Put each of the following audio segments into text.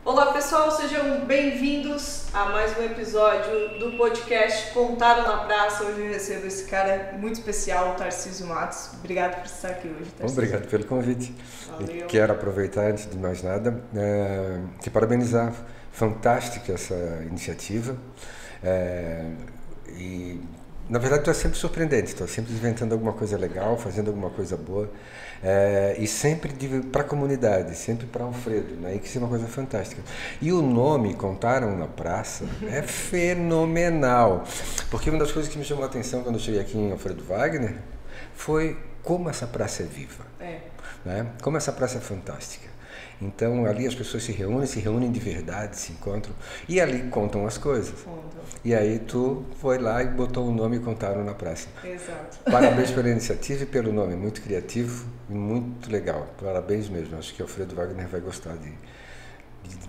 Olá pessoal, sejam bem-vindos a mais um episódio do podcast Contaram na Praça. Hoje eu recebo esse cara muito especial, o Tarcísio Matos. Obrigado por estar aqui hoje, Tarcísio. Obrigado pelo convite. Valeu. Quero aproveitar, antes de mais nada, te parabenizar. Fantástica essa iniciativa. E, na verdade, tu é sempre surpreendente. Estou sempre inventando alguma coisa legal, fazendo alguma coisa boa. E sempre para a comunidade, sempre para Alfredo, né? E que isso é uma coisa fantástica. E o nome Contaram na Praça é fenomenal, porque uma das coisas que me chamou a atenção quando eu cheguei aqui em Alfredo Wagner foi como essa praça é viva, né? Como essa praça é fantástica. Então ali as pessoas se reúnem de verdade, se encontram e ali contam as coisas. E aí tu foi lá e botou o nome e Contaram na Praça. Exato. Parabéns pela iniciativa e pelo nome, muito criativo e muito legal. Parabéns mesmo, acho que o Alfredo Wagner vai gostar de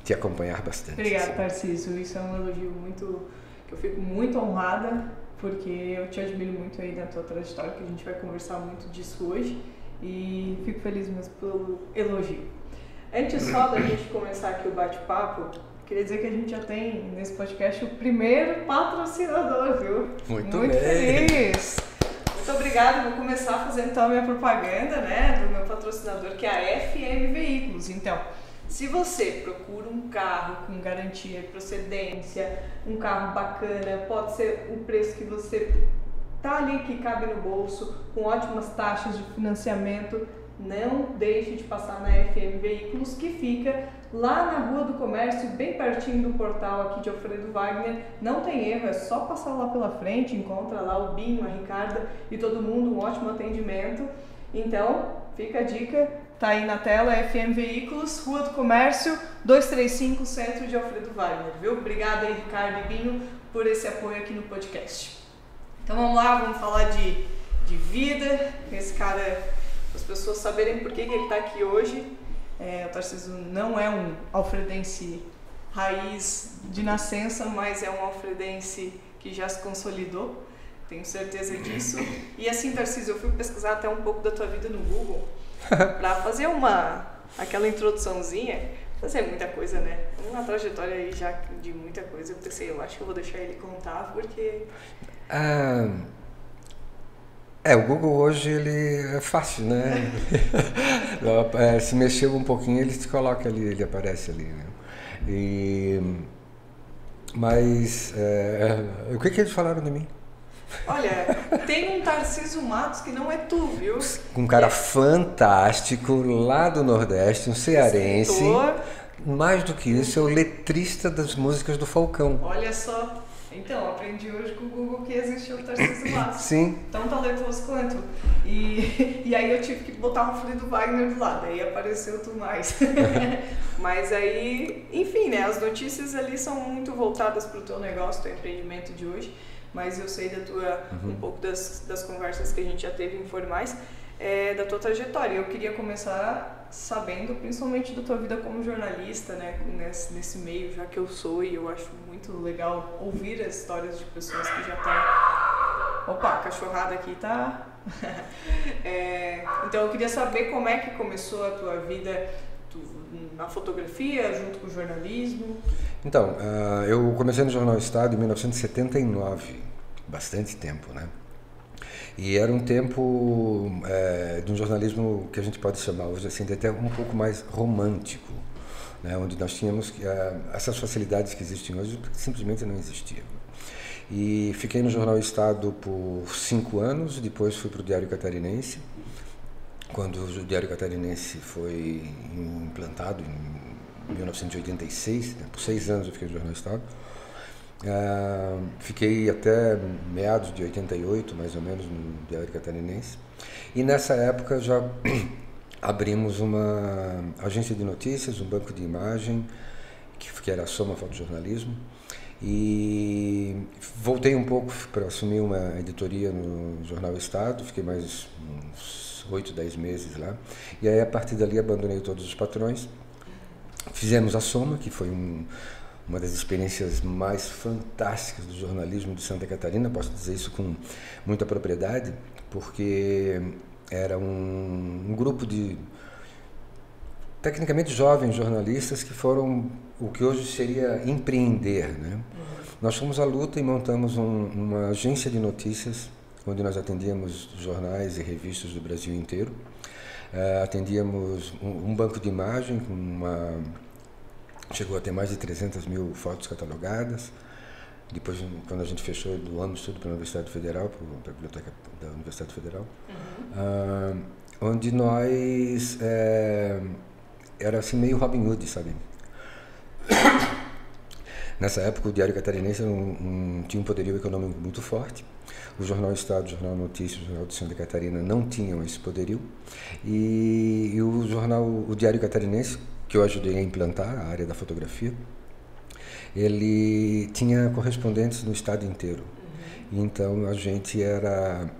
te acompanhar bastante. Obrigada, Tarcísio, isso é um elogio que eu fico muito honrada, porque eu te admiro muito aí na tua trajetória, que a gente vai conversar muito disso hoje e fico feliz mesmo pelo elogio. Antes só da gente começar aqui o bate-papo, queria dizer que a gente já tem nesse podcast o primeiro patrocinador, viu? Muito feliz! Muito obrigada, vou começar fazendo então a minha propaganda, né, do meu patrocinador, que é a FM Veículos. Então, se você procura um carro com garantia e procedência, um carro bacana, pode ser o preço que você tá ali, que cabe no bolso, com ótimas taxas de financiamento, não deixe de passar na FM Veículos, que fica lá na Rua do Comércio, bem pertinho do portal aqui de Alfredo Wagner. Não tem erro, é só passar lá pela frente, encontra lá o Binho, a Ricarda e todo mundo, um ótimo atendimento. Então, fica a dica, tá aí na tela, FM Veículos, Rua do Comércio, 235, centro de Alfredo Wagner, viu? Obrigada aí, Ricardo e Binho, por esse apoio aqui no podcast. Então vamos lá, vamos falar de vida, esse cara, as pessoas saberem por que ele está aqui hoje. O Tarcísio não é um alfredense raiz de nascença, mas é um alfredense que já se consolidou, tenho certeza disso. E assim, Tarcísio, eu fui pesquisar até um pouco da tua vida no Google para fazer aquela introduçãozinha. Fazer muita coisa, né? Uma trajetória aí já de muita coisa. Eu pensei, eu acho que eu vou deixar ele contar, porque... O Google hoje ele é fácil, né? Se mexer um pouquinho, ele te coloca ali, ele aparece ali, né? Mas o que eles falaram de mim? Olha, tem um Tarcísio Matos que não é tu, viu? Um cara fantástico, lá do Nordeste, um cearense. Escritor. Mais do que isso, é o letrista das músicas do Falcão. Olha só. Então, aprendi hoje com o Google que existe o Tarcísio Matos. Sim. Tão talentoso quanto. E aí eu tive que botar o Alfredo Wagner do lado, aí apareceu tu mais. Mas aí, enfim, né? As notícias ali são muito voltadas para o teu negócio, teu empreendimento de hoje. Mas eu sei um pouco das conversas que a gente já teve informais, da tua trajetória. Eu queria começar sabendo principalmente da tua vida como jornalista, né, nesse meio, já que eu sou, e eu acho muito legal ouvir as histórias de pessoas que já estão... Opa, a cachorrada aqui tá... Então eu queria saber como é que começou a tua vida na fotografia, junto com o jornalismo. Então, eu comecei no Jornal Estado em 1979, bastante tempo, né? E era um tempo de um jornalismo que a gente pode chamar hoje assim, de até um pouco mais romântico, né? Onde nós tínhamos essas facilidades que existem hoje simplesmente não existiam. E fiquei no Jornal Estado por 5 anos, depois fui para o Diário Catarinense, quando o Diário Catarinense foi implantado em 1986, né? Por 6 anos eu fiquei no Jornal Estado. Fiquei até meados de 88, mais ou menos, no Diário Catarinense. E nessa época já abrimos uma agência de notícias, um banco de imagem, que era a Soma Fotojornalismo. E voltei um pouco para assumir uma editoria no Jornal Estado, fiquei mais uns 8, 10 meses lá. E aí, a partir dali, abandonei todos os patrões. Fizemos a Soma, que foi uma das experiências mais fantásticas do jornalismo de Santa Catarina, posso dizer isso com muita propriedade, porque era um grupo de tecnicamente jovens jornalistas que foram o que hoje seria empreender, né? Nós fomos à luta e montamos uma agência de notícias, onde nós atendíamos jornais e revistas do Brasil inteiro. Atendíamos um banco de imagem, chegou a ter mais de 300 mil fotos catalogadas. Depois, quando a gente fechou, doamos tudo para a Universidade Federal, para a Biblioteca da Universidade Federal, onde nós... era assim meio Robin Hood, sabe? Nessa época, o Diário Catarinense tinha um poderio econômico muito forte. O Jornal Estado, o Jornal Notícias, o Jornal de Santa Catarina não tinham esse poderio. E o Diário Catarinense, que eu ajudei a implantar, a área da fotografia, ele tinha correspondentes no estado inteiro. Então, a gente era...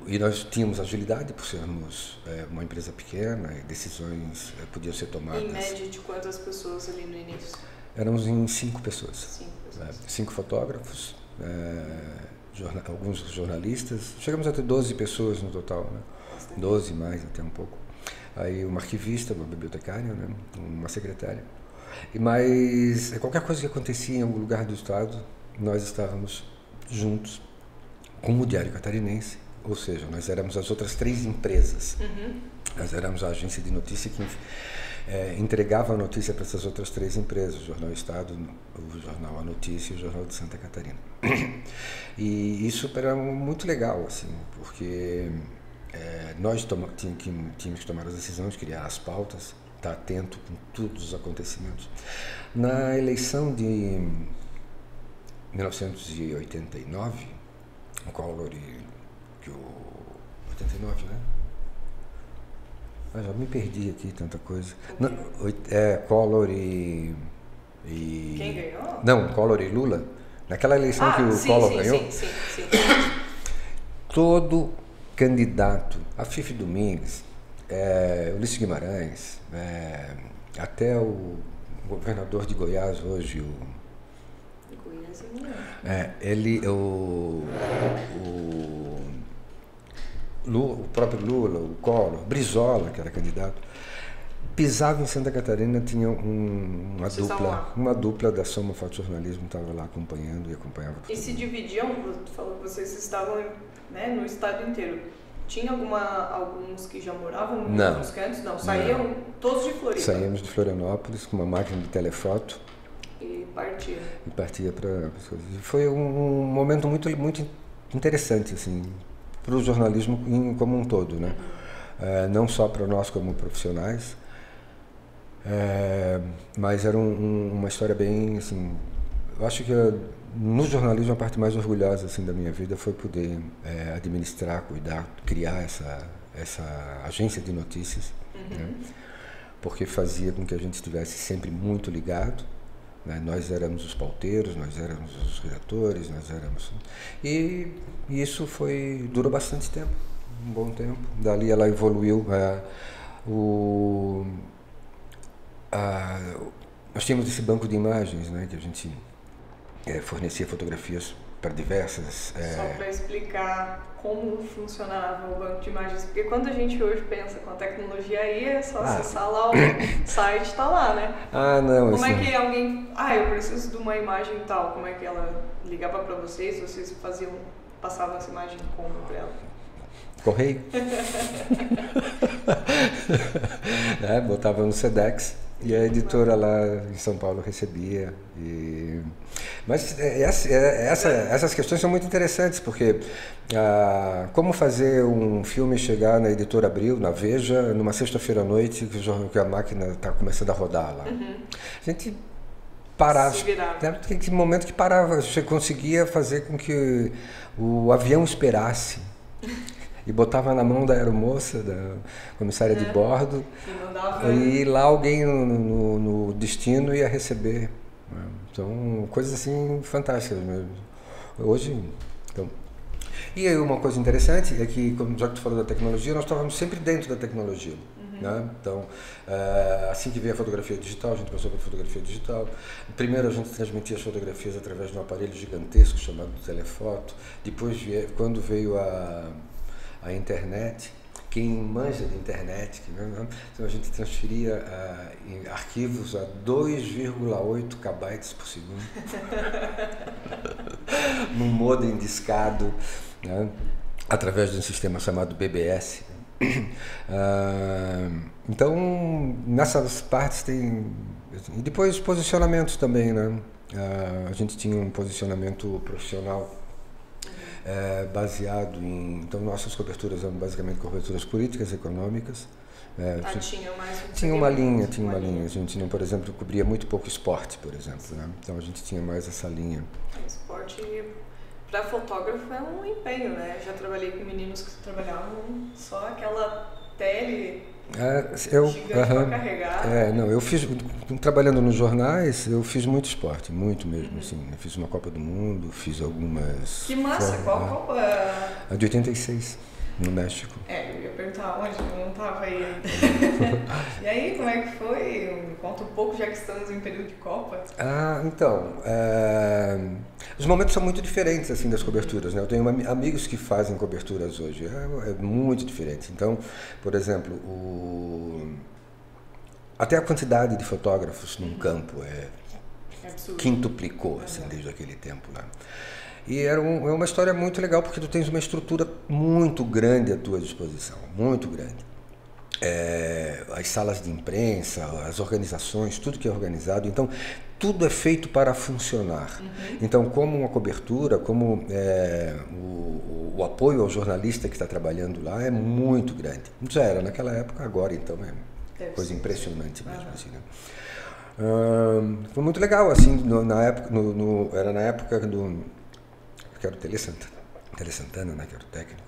E nós tínhamos agilidade por sermos uma empresa pequena e decisões podiam ser tomadas. Em média, de quantas pessoas ali no início? Éramos em 5 pessoas. 5 pessoas. 5 fotógrafos, alguns jornalistas. Chegamos a ter 12 pessoas no total, né? 12 mais, até um pouco. Aí uma arquivista, uma bibliotecária, né? Uma secretária. Mas qualquer coisa que acontecia em algum lugar do estado, nós estávamos juntos com o Diário Catarinense, ou seja, nós éramos as outras 3 empresas. Nós éramos a agência de notícia que entregava a notícia para essas outras 3 empresas, o Jornal Estado, o Jornal A Notícia e o Jornal de Santa Catarina. E isso era muito legal, assim, porque nós tínhamos que tomar as decisões, criar as pautas, estar atento com todos os acontecimentos. Na eleição de 1989, o Collor e 89, né? Já me perdi aqui, tanta coisa. Não, Collor e... Quem ganhou? Não, Collor e Lula. Naquela eleição que o Collor ganhou. Sim. Todo candidato, a Fifi Domingues, Ulisses Guimarães, até o governador de Goiás hoje, o próprio Lula, o Collor, Brizola, que era candidato, pisava em Santa Catarina, tinha uma dupla da Soma Fotojornalismo, estava lá acompanhando e acompanhava. E se dividiam, tu falou que vocês estavam, né, no estado inteiro. Tinha alguns que já moravam em alguns cantos? Não, saíam todos de Floripa? Saíamos de Florianópolis com uma máquina de telefoto. E partia para as coisas. Foi um momento muito, muito interessante, assim, para o jornalismo como um todo, né? Não só para nós como profissionais, mas era uma história bem, assim, eu acho que no jornalismo a parte mais orgulhosa, assim, da minha vida foi poder administrar, cuidar, criar essa agência de notícias, né? Porque fazia com que a gente estivesse sempre muito ligado. Nós éramos os pauteiros, nós éramos os redatores, e isso durou bastante tempo, um bom tempo. Dali ela evoluiu. Nós tínhamos esse banco de imagens, né, que a gente fornecia fotografias para diversas... Só para explicar como funcionava o banco de imagens, porque quando a gente hoje pensa com a tecnologia aí, é só acessar lá o site, está lá, né? Não. Como é que alguém... eu preciso de uma imagem tal, como é que ela ligava para vocês passavam essa imagem como para ela? Correio. Botava no Sedex e a editora lá em São Paulo recebia. Mas essas questões são muito interessantes, porque como fazer um filme chegar na Editora Abril, na Veja, numa sexta-feira à noite, que a máquina está começando a rodar lá. A gente parava, que momento que parava, você conseguia fazer com que o avião esperasse. E botava na mão da aeromoça, da comissária de bordo, e lá alguém no destino ia receber. Então, coisas assim fantásticas mesmo. Hoje, então... E aí uma coisa interessante é que, já que tu falou da tecnologia, nós estávamos sempre dentro da tecnologia. Né? Então, assim que veio a fotografia digital, a gente passou para a fotografia digital. Primeiro a gente transmitia as fotografias através de um aparelho gigantesco chamado telefoto. Depois, quando veio a internet, quem manja de internet, então a gente transferia em arquivos a 2,8 KB por segundo, num modem discado, né, através de um sistema chamado BBS. Então, nessas partes tem... E depois posicionamentos também, né? A gente tinha um posicionamento profissional baseado em... Então, nossas coberturas eram basicamente coberturas políticas, econômicas. Tinha uma linha. A gente, não, por exemplo, cobria muito pouco esporte, por exemplo, né? Então, a gente tinha mais essa linha. Esporte, para fotógrafo, é um empenho, né? Já trabalhei com meninos que trabalhavam só aquela tele gigante para carregar. Eu fiz, trabalhando nos jornais, eu fiz muito esporte, muito mesmo, assim. Eu fiz uma Copa do Mundo, fiz algumas... Que massa! Qual Copa? A de 86, no México. Eu ia perguntar onde, eu não estava aí ainda. E aí, como é que foi? Me conta um pouco, já que estamos em período de Copa. Então, os momentos são muito diferentes, assim, das coberturas, né? Eu tenho amigos que fazem coberturas hoje, é muito diferente. Então, por exemplo, até a quantidade de fotógrafos num campo quintuplicou, assim, desde aquele tempo, né? E é uma história muito legal, porque tu tens uma estrutura muito grande à tua disposição, muito grande. As salas de imprensa, as organizações, tudo que é organizado, então tudo é feito para funcionar. Então, como uma cobertura, como o apoio ao jornalista que está trabalhando lá é muito grande. Já era naquela época, agora então é coisa impressionante mesmo, assim, né? Foi muito legal, assim, era na época que era o Tele Santana, né, que era o técnico.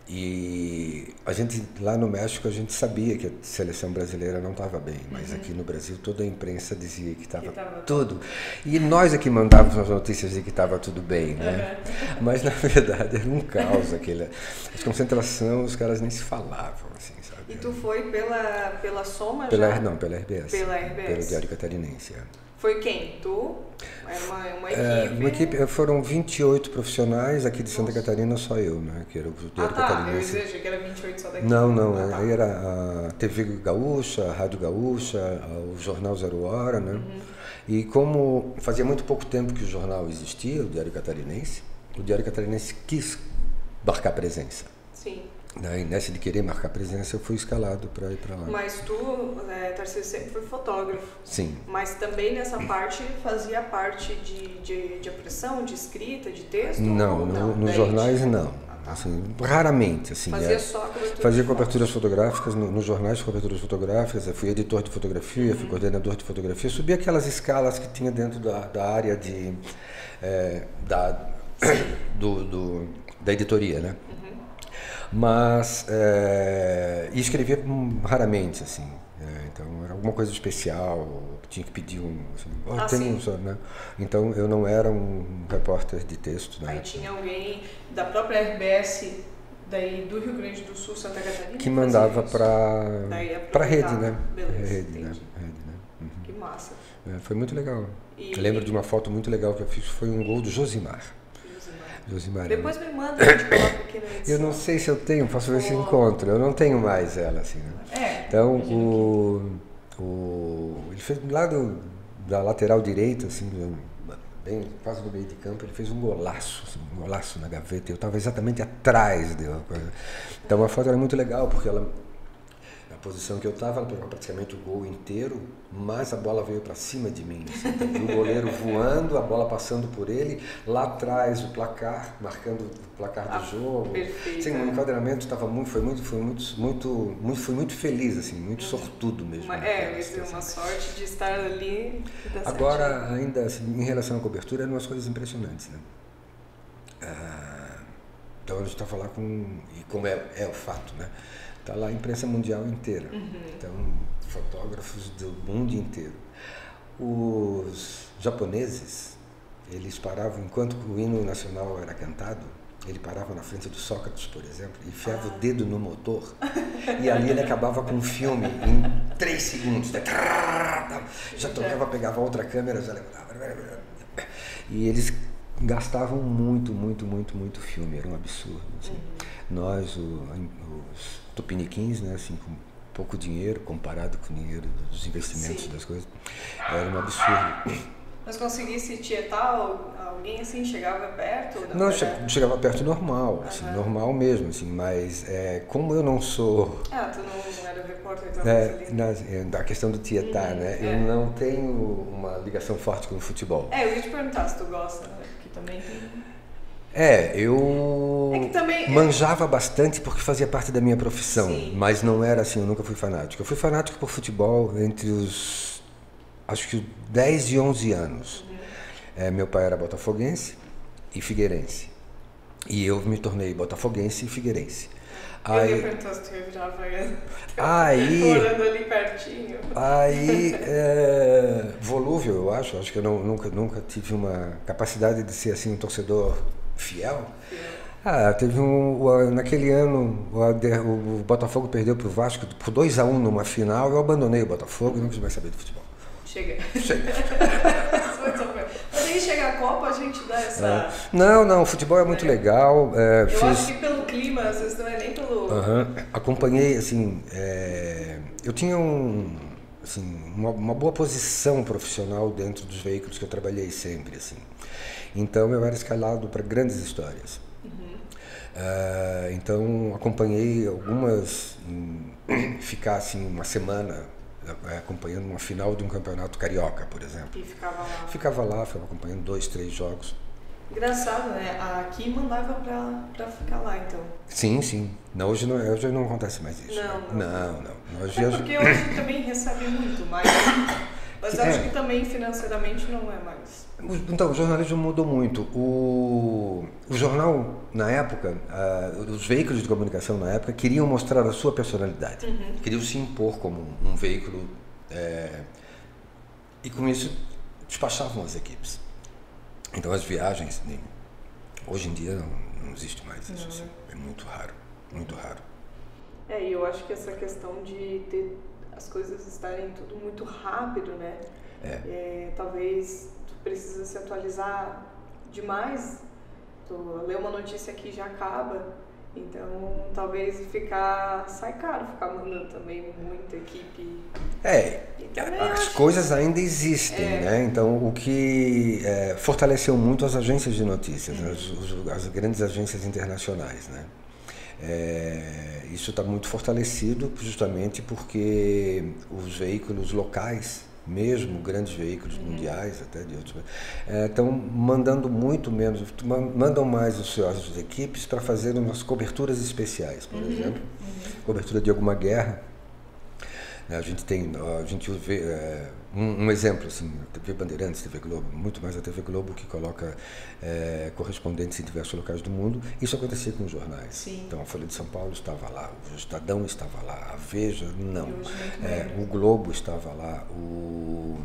E a gente, lá no México, a gente sabia que a seleção brasileira não estava bem, mas aqui no Brasil toda a imprensa dizia que estava tudo. E nós aqui mandávamos as notícias de que estava tudo bem, né? Mas na verdade era um caos aquele. A concentração, os caras nem se falavam, assim, sabe? E tu foi pela Soma já? Já? Não, pela RBS. Pela RBS. Pelo Diário Catarinense. Foi quem? Tu? Era uma equipe? Uma equipe, foram 28 profissionais, aqui de Santa Catarina só eu, né? Que era o Diário Catarinense. Eu achei que era 28 só daqui. Não, aí era a TV Gaúcha, a Rádio Gaúcha, o Jornal Zero Hora, né? E como fazia muito pouco tempo que o jornal existia, o Diário Catarinense quis marcar presença. Sim. E nessa de querer marcar presença, eu fui escalado para ir para lá. Mas tu, Tarcísio, sempre foi fotógrafo. Sim. Mas também nessa parte fazia parte de impressão, de escrita, de texto? Não, nos jornais não. Assim, raramente. Assim, fazia só cobertura? Fazia coberturas fotográficas, nos jornais coberturas fotográficas, eu fui editor de fotografia, fui coordenador de fotografia, subi aquelas escalas que tinha dentro da área da editoria, né? Mas e escrevia raramente, assim, então era alguma coisa especial, tinha que pedir né? Então eu não era um repórter de texto, né? Aí tinha alguém da própria RBS daí do Rio Grande do Sul, Santa Catarina, que mandava para rede, né? Beleza, rede, né? Que massa. Foi muito legal. Eu lembro de uma foto muito legal que eu fiz, foi um gol do Josimar. Depois me manda, a gente coloca aqui na edição. Eu não sei se eu tenho, posso ver se encontro. Eu não tenho mais ela, assim, né? Então, ele fez lá da lateral direita, assim, bem quase no meio de campo, ele fez um golaço, assim, um golaço na gaveta. Eu estava exatamente atrás dele. Então, a foto era muito legal, porque a posição que eu estava, ela pegou praticamente o gol inteiro, mas a bola veio para cima de mim. Assim, então, o goleiro voando, a bola passando por ele, lá atrás o placar, marcando o placar do jogo. Perfeito. Sim, o enquadramento foi muito feliz, assim, muito sortudo mesmo. Uma sorte de estar ali. Agora, ainda assim, em relação à cobertura, eram umas coisas impressionantes, né? Então a gente está falando como é o fato, né? Está lá a imprensa mundial inteira. Então, fotógrafos do mundo inteiro. Os japoneses, eles paravam, enquanto o hino nacional era cantado, ele parava na frente do Sócrates, por exemplo, e enfiava o dedo no motor, e ali ele acabava com o filme em 3 segundos. Já tocava, pegava outra câmera, já levantava. E eles gastavam muito filme, era um absurdo. Assim. nós, os tupiniquins, né, assim, com pouco dinheiro comparado com o dinheiro dos investimentos, sim, das coisas, era um absurdo. Mas conseguisse tietar alguém assim, chegava perto? Não, chegava perto normal, assim, normal mesmo, assim, mas como eu não sou... tu não era repórter, então da questão do tietar, né? Eu não tenho uma ligação forte com o futebol. Eu ia te perguntar se tu gosta, né? Porque também tem... Eu manjava bastante porque fazia parte da minha profissão, sim, mas não era assim, eu nunca fui fanático. Eu fui fanático por futebol entre os, acho que 10 e 11 anos. Meu pai era botafoguense e figueirense. E eu me tornei botafoguense e figueirense. Eu ia perguntar se tu ia virar havaiano. Morando ali pertinho. Volúvel, eu acho que eu nunca tive uma capacidade de ser assim um torcedor fiel. Teve naquele ano o Botafogo perdeu para o Vasco por 2-1 numa final, eu abandonei o Botafogo e não quis mais saber de futebol. Chega. Mas aí chega a Copa, a gente dá essa... Não, o futebol é muito legal. Eu acho que pelo clima, às vezes não é nem pelo... Acompanhei, assim, eu tinha uma boa posição profissional dentro dos veículos que eu trabalhei sempre, assim. Então eu era escalado para grandes histórias. Então acompanhei algumas, ficar assim uma semana acompanhando uma final de um campeonato carioca, por exemplo. E ficava lá? Ficava acompanhando 2, 3 jogos. Engraçado, né? Aqui mandava pra ficar lá, então. Sim. Não, hoje não acontece mais isso. Não. Porque hoje também recebe muito mais. Mas acho que também financeiramente não é mais. Então, o jornalismo mudou muito. O jornal, na época, os veículos de comunicação na época queriam mostrar a sua personalidade. Queriam se impor como um veículo e com isso despachavam as equipes. Então as viagens, hoje em dia não existe mais isso. Assim. É muito raro, muito raro. E eu acho que essa questão de ter as coisas estarem tudo muito rápido, né? Talvez tu precisa se atualizar demais, tu lê uma notícia aqui e já acaba, então talvez sai caro ficar mandando também muita equipe. As coisas ainda existem, né? Então o que fortaleceu muito as agências de notícias, as grandes agências internacionais, né? Isso está muito fortalecido justamente porque os veículos locais, mesmo grandes veículos mundiais, até de outros, estão mandando muito menos, mandam mais as suas equipes para fazer umas coberturas especiais, por exemplo, cobertura de alguma guerra. A gente vê um exemplo, assim, TV Bandeirantes, TV Globo, muito mais a TV Globo que coloca correspondentes em diversos locais do mundo. Isso acontecia com os jornais. Sim. Então a Folha de São Paulo estava lá, o Estadão estava lá, a Veja não, o Globo estava lá, o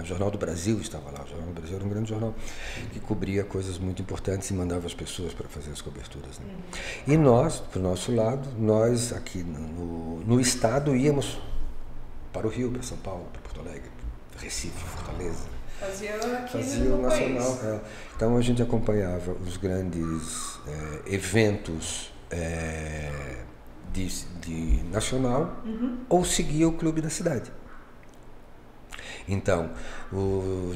Jornal do Brasil estava lá. O Jornal do Brasil era um grande jornal que cobria coisas muito importantes e mandava as pessoas para fazer as coberturas, né? E nós, pro nosso lado, nós aqui no estado íamos para o Rio, para São Paulo, para Porto Alegre, Recife, Fortaleza. Fazia o nacional. Então a gente acompanhava os grandes eventos de nacional ou seguia o clube da cidade. Então, o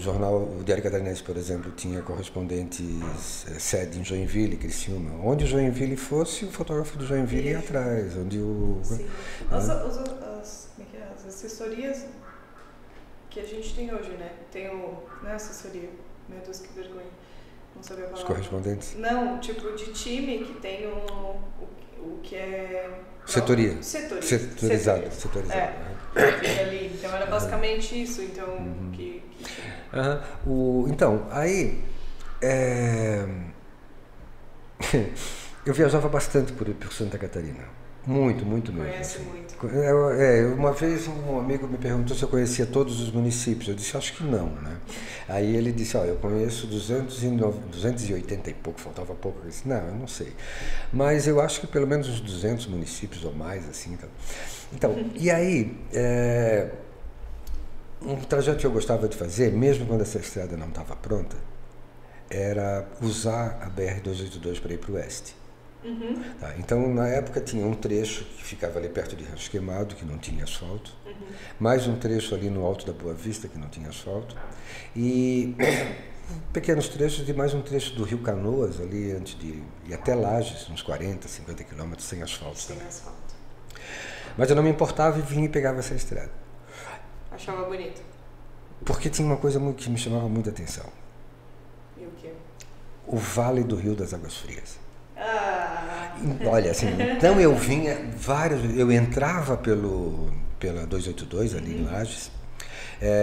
Diário Catarinense, por exemplo, tinha correspondentes sede em Joinville, Criciúma. Onde o Joinville fosse, o fotógrafo do Joinville ia atrás. Onde Sim. As assessorias que a gente tem hoje, né? Não é assessoria, meu Deus, que vergonha. Não sabia falar. Os correspondentes? Não, tipo de time que tem o que é... Setoria. Setorizado. Ali. Então era basicamente isso. Então, Então, aí... eu viajava bastante por Santa Catarina. Muito mesmo. Conhece muito. Uma vez um amigo me perguntou se eu conhecia todos os municípios. Eu disse, acho que não, né? Aí ele disse, eu conheço 280 e pouco, faltava pouco. Eu disse, não, eu não sei. Mas eu acho que pelo menos uns 200 municípios ou mais, assim. Então, e aí, um trajeto que eu gostava de fazer, mesmo quando essa estrada não estava pronta, era usar a BR-282 para ir para o oeste. Tá, então, na época, tinha um trecho que ficava ali perto de Rancho Queimado, que não tinha asfalto, mais um trecho ali no Alto da Boa Vista, que não tinha asfalto, e pequenos trechos de mais um trecho do Rio Canoas, ali antes de ir até Lages, uns 40, 50 quilômetros, sem asfalto. Sem asfalto. Mas eu não me importava e vinha e pegava essa estrada. Achava bonito. Porque tinha uma coisa que me chamava muita atenção. E o quê? O Vale do Rio das Águas Frias. Olha, assim, então eu vinha eu entrava pela 282 ali em Lages,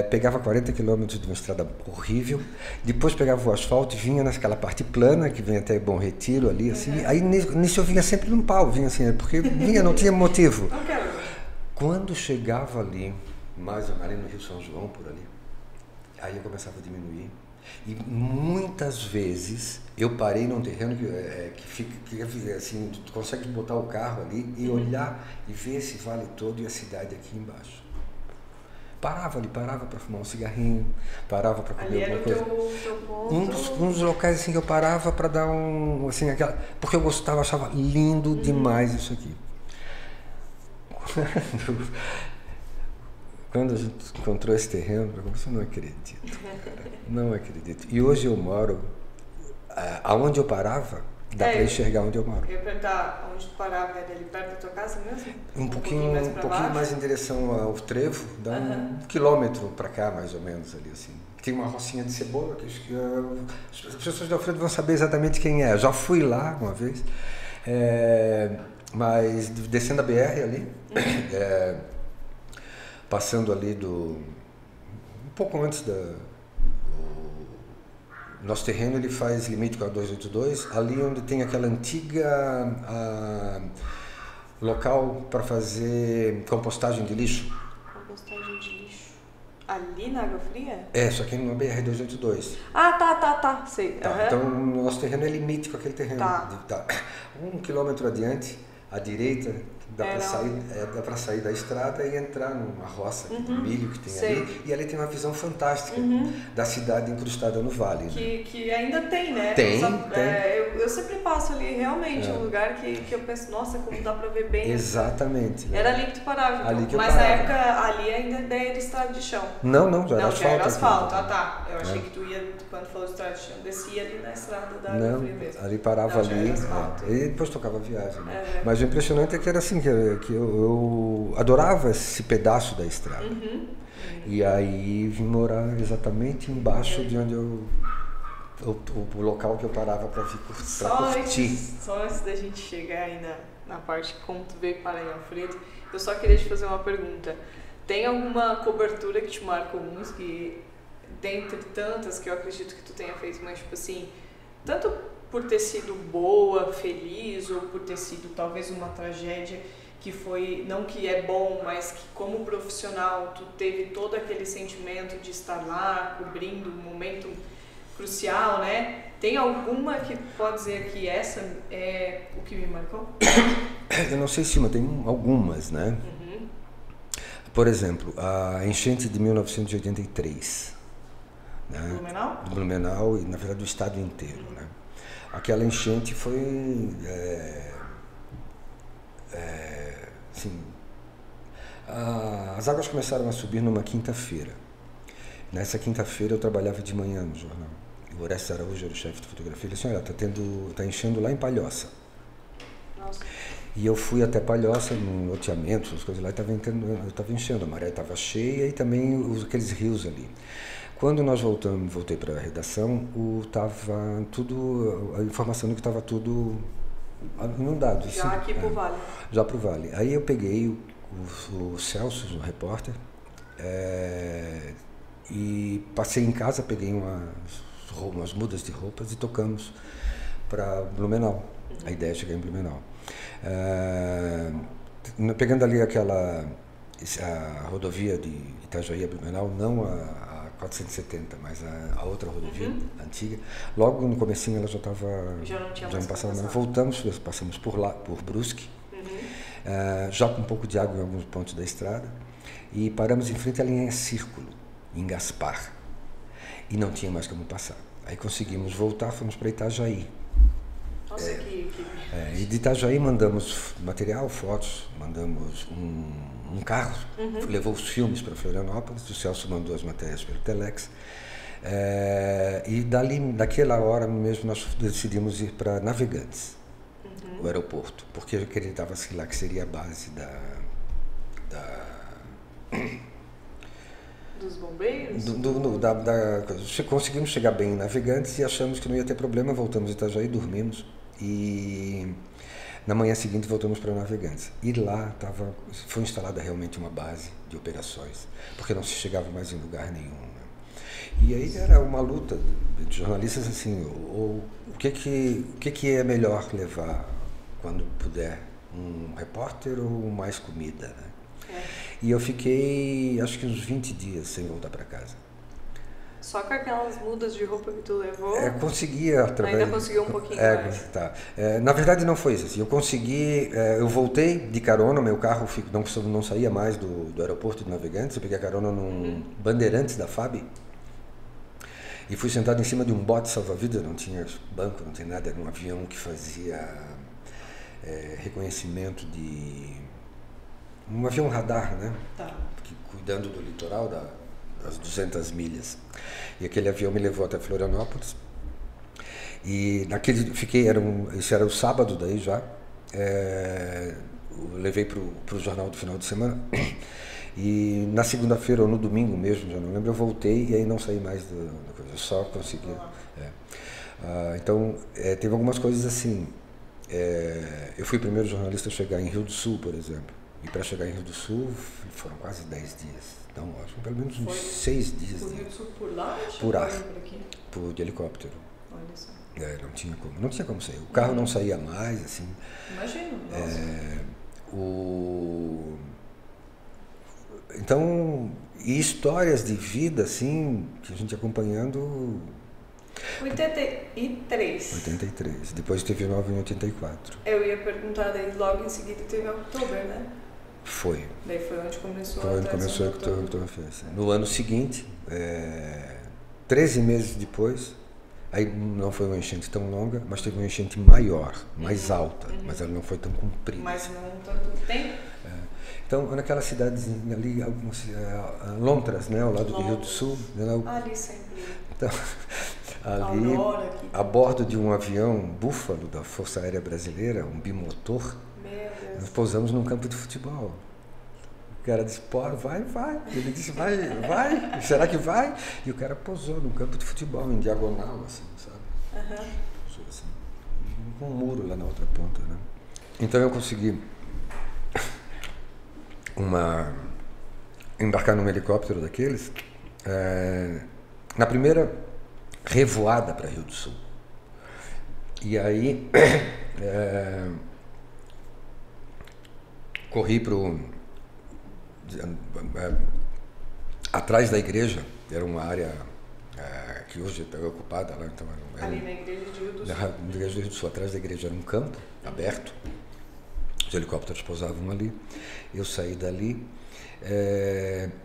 pegava 40 quilômetros de uma estrada horrível, depois pegava o asfalto e vinha naquela parte plana que vem até Bom Retiro ali, assim, aí nisso eu vinha sempre num pau, vinha assim, porque vinha, não tinha motivo. Não quero. Quando chegava ali, mais ali no Rio São João, por ali, aí eu começava a diminuir. E muitas vezes eu parei num terreno que assim, tu consegue botar o carro ali e olhar e ver esse vale todo e a cidade aqui embaixo. Parava para fumar um cigarrinho, parava para comer alguma coisa. Teu ponto. Um dos locais assim que eu parava para dar assim, porque eu gostava, achava lindo demais isso aqui. Quando a gente encontrou esse terreno, eu falei, não acredito, cara, não acredito. E hoje eu moro, aonde eu parava, dá para enxergar onde eu moro. Eu ia perguntar, onde tu parava, era ali perto da tua casa mesmo? Um pouquinho mais em direção ao Trevo, dá 1 quilômetro para cá, mais ou menos, ali assim. Tem uma rocinha de cebola, que as pessoas de Alfredo vão saber exatamente quem é. Eu já fui lá uma vez, mas descendo a BR ali, passando ali um pouco antes nosso terreno, ele faz limite com a 282, ali onde tem aquela antiga local para fazer compostagem de lixo. Compostagem de lixo. Ali na Água Fria? Só que no BR-282. Tá, sei. Tá, então o nosso terreno é limite com aquele terreno. Tá. 1 quilômetro adiante, à direita, dá para sair da estrada e entrar numa roça de milho que tem ali. E ali tem uma visão fantástica da cidade incrustada no vale. Que ainda tem, né? Tem. Eu sempre passo ali, realmente, um lugar que eu penso, nossa, como dá para ver bem. Exatamente. Né? Era ali que tu parava, então. Ali que eu Mas parava. na época, ali ainda era estrada de chão. Não, já era asfalto. Já era asfalto, aqui, tá. Eu achei que tu ia, quando falou de estrada de chão, descia ali na estrada da Água Fria mesmo. Ali parava ali. E depois tocava a viagem. Né? Mas o impressionante é que era assim, que eu adorava esse pedaço da estrada. E aí vim morar exatamente embaixo de onde o local que eu parava para curtir. Só antes da gente chegar aí na parte como tu veio parar em Alfredo, eu só queria te fazer uma pergunta. Tem alguma cobertura que te marcou muito, que dentre tantas que eu acredito que tu tenha feito, mas tipo assim, tanto por ter sido boa, feliz, ou por ter sido talvez uma tragédia, que foi, não que é bom, mas que como profissional tu teve todo aquele sentimento de estar lá, cobrindo um momento crucial, né? Tem alguma que pode dizer que essa é o que me marcou? Eu não sei se, mas tem algumas, né? Por exemplo, a enchente de 1983. Né? Blumenau? Do Blumenau e, na verdade, do estado inteiro, né? Aquela enchente foi... assim, as águas começaram a subir numa quinta-feira. Nessa quinta-feira eu trabalhava de manhã no jornal. O Orestes Araújo era o chefe de fotografia. Ele disse, olha, tá enchendo lá em Palhoça. Nossa. E eu fui até Palhoça, no loteamento, as coisas lá, e estava enchendo, a maré estava cheia e também aqueles rios ali. Quando nós voltei para a redação, a informação de que estava tudo inundado. Já aqui pro Vale. Já pro Vale. Aí eu peguei o Celso, o repórter, e passei em casa, peguei umas mudas de roupas e tocamos para Blumenau. A ideia é chegar em Blumenau. Pegando ali a rodovia de Itajaí a Blumenau, não a 470, mas a outra rodovia antiga, logo no comecinho ela já não passava mais. Voltamos, passamos por lá, por Brusque, já com um pouco de água em alguns pontos da estrada, e paramos em frente à linha Círculo, em Gaspar, e não tinha mais como passar. Aí conseguimos voltar, fomos para Itajaí. Nossa, que E de Itajaí mandamos material, fotos, mandamos um carro, levou os filmes para Florianópolis, o Celso mandou as matérias pelo Telex. E daquela hora mesmo nós decidimos ir para Navegantes, o aeroporto, porque eu acreditava-se lá que seria a base dos bombeiros? Conseguimos chegar bem em Navegantes e achamos que não ia ter problema, voltamos a Itajaí, dormimos e na manhã seguinte voltamos para Navegantes. E lá foi instalada realmente uma base de operações, porque não se chegava mais em lugar nenhum, né? E aí era uma luta de jornalistas assim, o que é melhor levar quando puder, um repórter ou mais comida, né? E eu fiquei, acho que uns 20 dias sem voltar para casa. Só com aquelas mudas de roupa que tu levou? Conseguia através... Ainda conseguiu um pouquinho mais? Tá. Na verdade não foi isso, assim, eu consegui, eu voltei de carona, meu carro não saía mais do aeroporto de Navegantes, eu peguei a carona num Bandeirantes da FAB e fui sentado em cima de um bote salva-vidas, não tinha banco, não tinha nada, era um avião que fazia reconhecimento um avião radar, né? Tá. Cuidando do litoral das 200 milhas. E aquele avião me levou até Florianópolis. E esse era o sábado daí já. Eu levei para o jornal do final de semana. E na segunda-feira ou no domingo mesmo, já não lembro, eu voltei e aí não saí mais da coisa. Eu só consegui. Então, teve algumas coisas assim. Eu fui o primeiro jornalista a chegar em Rio do Sul, por exemplo. E para chegar em Rio do Sul foram quase 10 dias. Então, acho que pelo menos uns 6 dias. Por Rio do Sul por lá? Por ar. De helicóptero. Olha só. Não tinha como sair. O carro não saía mais, assim. Imagino. Então, e histórias de vida, assim, que a gente acompanhando... 83. Depois teve 9 em 84. Eu ia perguntar, daí logo em seguida teve Outubro, né? Foi. Daí foi onde começou a Oktoberfest. No ano seguinte, 13 meses depois, aí não foi uma enchente tão longa, mas teve uma enchente maior, mais alta, mas ela não foi tão comprida. Mas não tanto tempo? Então, naquela cidadezinha ali, Lontras, né, ao lado do Rio do Sul. Ali sempre. Então, ali, a bordo de um avião Búfalo da Força Aérea Brasileira, um bimotor, nós pousamos num campo de futebol. O cara disse, vai. Ele disse, vai. Será que vai? E o cara pousou num campo de futebol, em diagonal, assim, sabe? Pousou assim, com um muro lá na outra ponta, né? Então eu consegui embarcar num helicóptero daqueles, na primeira revoada para Rio do Sul. E aí corri atrás da igreja, era uma área que hoje está ocupada lá, então ali na igreja de Rio do Sul. Na igreja de Rio do Sul, atrás da igreja era um campo aberto, os helicópteros pousavam ali, eu saí dali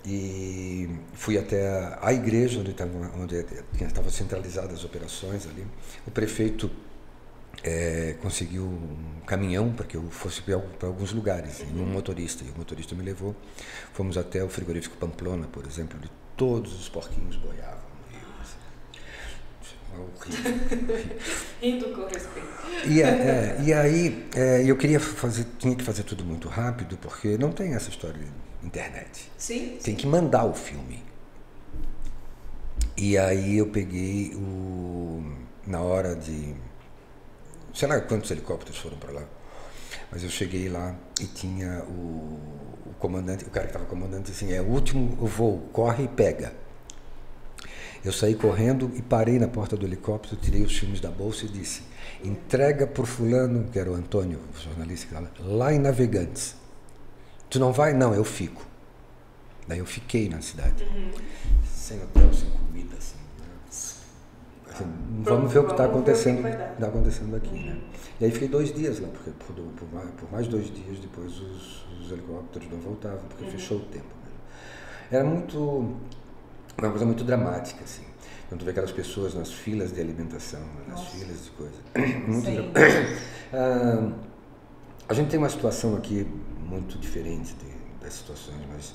e fui até a igreja onde estavam centralizadas as operações ali. O prefeito conseguiu um caminhão para que eu fosse para alguns lugares, e um motorista, e o motorista me levou. Fomos até o frigorífico Pamplona, por exemplo, onde todos os porquinhos boiavam. Rindo com respeito. E aí eu tinha que fazer tudo muito rápido, porque não tem essa história de internet. Sim. Tem que mandar o filme. E aí eu peguei na hora de... sei lá quantos helicópteros foram para lá, mas eu cheguei lá e tinha o comandante, o cara que estava comandando, assim, o último voo, corre e pega. Eu saí correndo e parei na porta do helicóptero, tirei os filmes da bolsa e disse, entrega por fulano, que era o Antônio, o jornalista que estava lá em Navegantes. Tu não vai? Não, eu fico. Daí eu fiquei na cidade, sem hotel, sem comida, assim, vamos ver o que está acontecendo aqui, né? E aí fiquei 2 dias lá, porque por mais 2 dias depois os helicópteros não voltavam, porque fechou o tempo, né? Era uma coisa muito dramática, assim. quando tu vê aquelas pessoas nas filas de alimentação, nas Nossa. filas de coisa. Sim. A gente tem uma situação aqui muito diferente das situações mais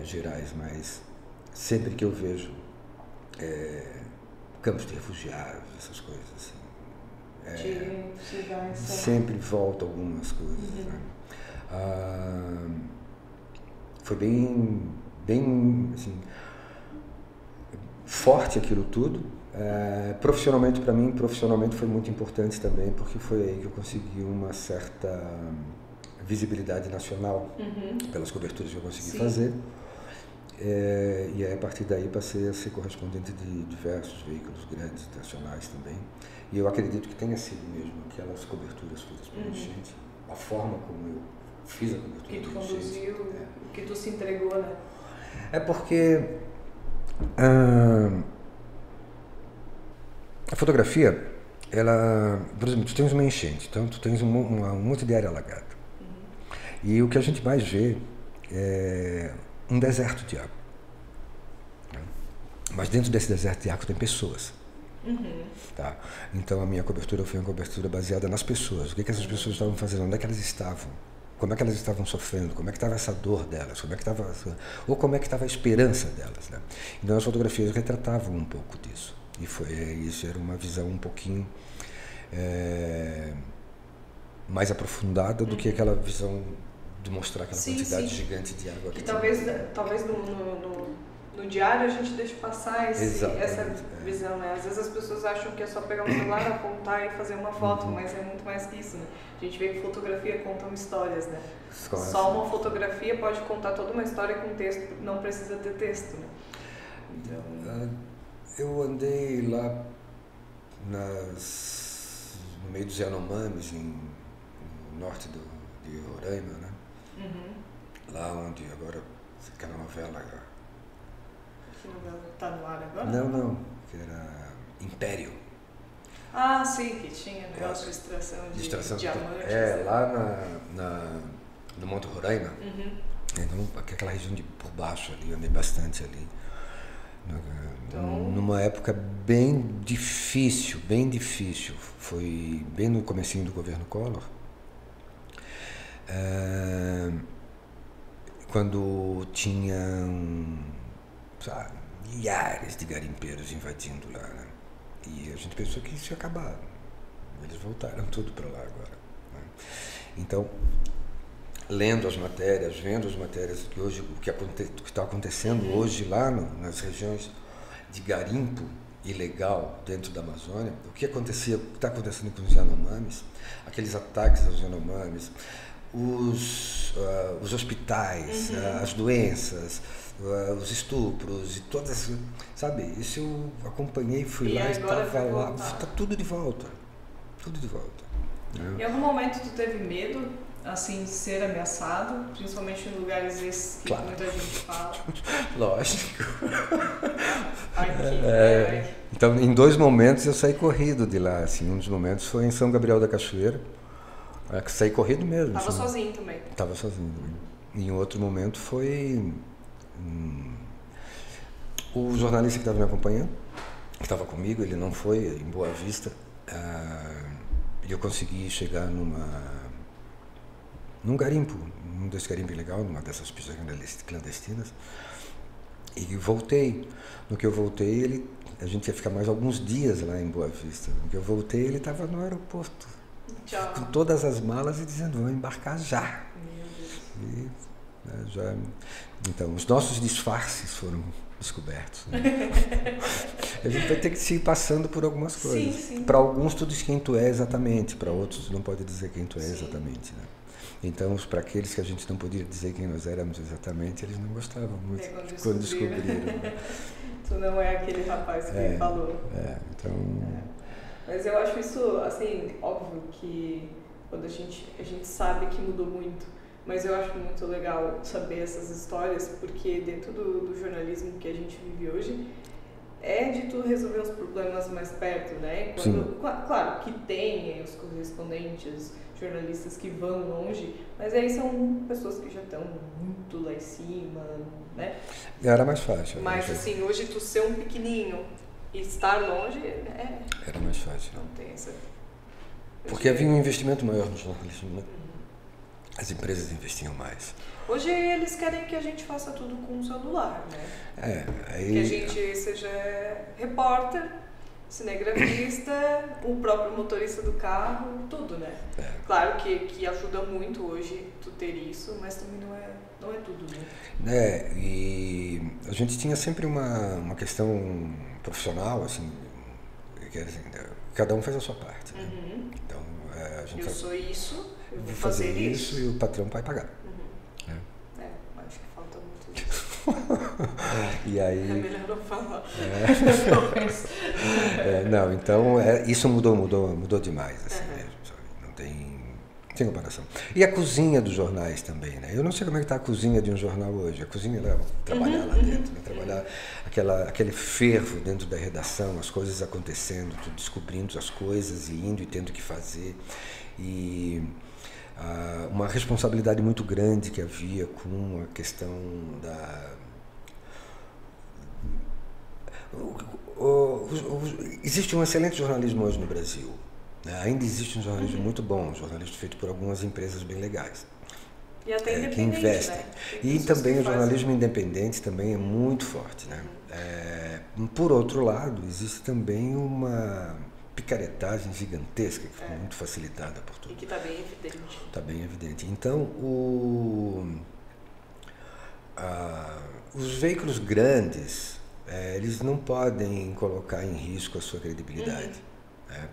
gerais, mas sempre que eu vejo campos de refugiados, essas coisas assim, sempre volta algumas coisas. Né? Foi bem assim, forte aquilo tudo. Profissionalmente, para mim, foi muito importante também, porque foi aí que eu consegui uma certa visibilidade nacional pelas coberturas que eu consegui fazer. E aí, a partir daí, passei a ser correspondente de diversos veículos grandes, internacionais também. E eu acredito que tenha sido mesmo aquelas coberturas feitas por enchente, a forma como eu fiz a cobertura que tu de enchente. conduziu, que tu se entregou, né? É porque a fotografia, ela, por exemplo, tu tens uma enchente, então tu tens um monte de área alagada. E o que a gente mais vê é um deserto de água. Mas dentro desse deserto de água tem pessoas. Tá? Então a minha cobertura foi uma cobertura baseada nas pessoas. O que essas pessoas estavam fazendo? Onde é que elas estavam? Como é que elas estavam sofrendo? Como é que estava essa dor delas? Como é que estava a esperança delas? Né? Então as fotografias retratavam um pouco disso. E isso era uma visão um pouquinho mais aprofundada do que aquela visão de mostrar aquela quantidade gigante de água. Que talvez no diário a gente deixe passar essa visão, né? Às vezes as pessoas acham que é só pegar um celular, apontar e fazer uma foto, mas é muito mais que isso, né? A gente vê que fotografia contam histórias, né? Só uma fotografia pode contar toda uma história com texto, não precisa ter texto, né? Então, eu andei lá no meio dos Yanomamis, no norte de Roraima, né? Lá onde agora aquela novela... Que novela está no ar agora? Não, que era Império. Ah, sim, que tinha negócio de extração de diamantes. Lá no Monte Roraima, então, aquela região por baixo ali, andei bastante ali. Numa época bem difícil, foi bem no comecinho do governo Collor, quando tinham milhares de garimpeiros invadindo lá, né? E a gente pensou que isso ia acabar. Eles voltaram tudo para lá agora. Né? Então, lendo as matérias, vendo as matérias que hoje, o que está acontecendo hoje lá nas regiões de garimpo ilegal dentro da Amazônia, o que está acontecendo com os Yanomamis, aqueles ataques aos Yanomamis, os hospitais, as doenças, os estupros e todas, sabe? Isso eu acompanhei, fui lá, estava lá, está tudo de volta. Em algum momento tu teve medo, assim, de ser ameaçado, principalmente em lugares esses que muita gente fala? Lógico. Aqui. Então, em 2 momentos eu saí corrido de lá, assim, um dos momentos foi em São Gabriel da Cachoeira, que saí corrido mesmo. Tava assim, sozinho também? Tava sozinho. E em outro momento foi o jornalista que estava me acompanhando, que estava comigo, ele não foi, em Boa Vista, e eu consegui chegar num garimpo, num desse garimpo ilegal, numa dessas pistas clandestinas, e voltei. No que eu voltei, a gente ia ficar mais alguns dias lá em Boa Vista. No que eu voltei, ele estava no aeroporto, com todas as malas e dizendo, vamos embarcar já. Meu Deus. Então, os nossos disfarces foram descobertos. Né? A gente vai ter que se ir passando por algumas coisas. Sim. Para alguns tu diz quem tu é exatamente, para outros tu não pode dizer quem tu é exatamente. Né? Então, para aqueles que a gente não podia dizer quem nós éramos exatamente, eles não gostavam muito quando descobriram. Tu não é aquele rapaz que me falou. Mas eu acho isso, assim, óbvio que quando a gente sabe que mudou muito, mas eu acho muito legal saber essas histórias, porque dentro do jornalismo que a gente vive hoje, é de tu resolver os problemas mais perto, né? Claro que tem os correspondentes, jornalistas que vão longe, mas aí são pessoas que já estão muito lá em cima, né? Era mais fácil. Mas assim, hoje tu ser um pequenininho e estar longe, era mais fácil. Não tem essa... Porque havia um investimento maior no jornalismo, né? As empresas investiam mais. Hoje eles querem que a gente faça tudo com o celular, né? Que a gente seja repórter, cinegrafista, o próprio motorista do carro, tudo, né? Claro que ajuda muito hoje tu ter isso, mas também não é tudo, né? E a gente tinha sempre uma questão profissional, assim, cada um faz a sua parte, né? Então, eu sou isso, eu vou fazer isso e o patrão vai pagar. Acho que falta muito isso. E aí... É melhor não falar. Não, então isso mudou demais, assim mesmo, sabe? Não tem comparação. E a cozinha dos jornais também, né? Eu não sei como é que está a cozinha de um jornal hoje. A cozinha era trabalhar lá dentro, né? Trabalhar aquele fervo dentro da redação, as coisas acontecendo, tu descobrindo as coisas e indo e tendo que fazer. E uma responsabilidade muito grande que havia com a questão da... Existe um excelente jornalismo hoje no Brasil. Ainda existe um jornalismo muito bom, um jornalismo feito por algumas empresas bem legais. E até que investem. Né? E também o jornalismo independente também é muito forte, né? Por outro lado, existe também uma picaretagem gigantesca que foi muito facilitada por tudo. E que está bem evidente. Está bem evidente. Então, os veículos grandes, eles não podem colocar em risco a sua credibilidade,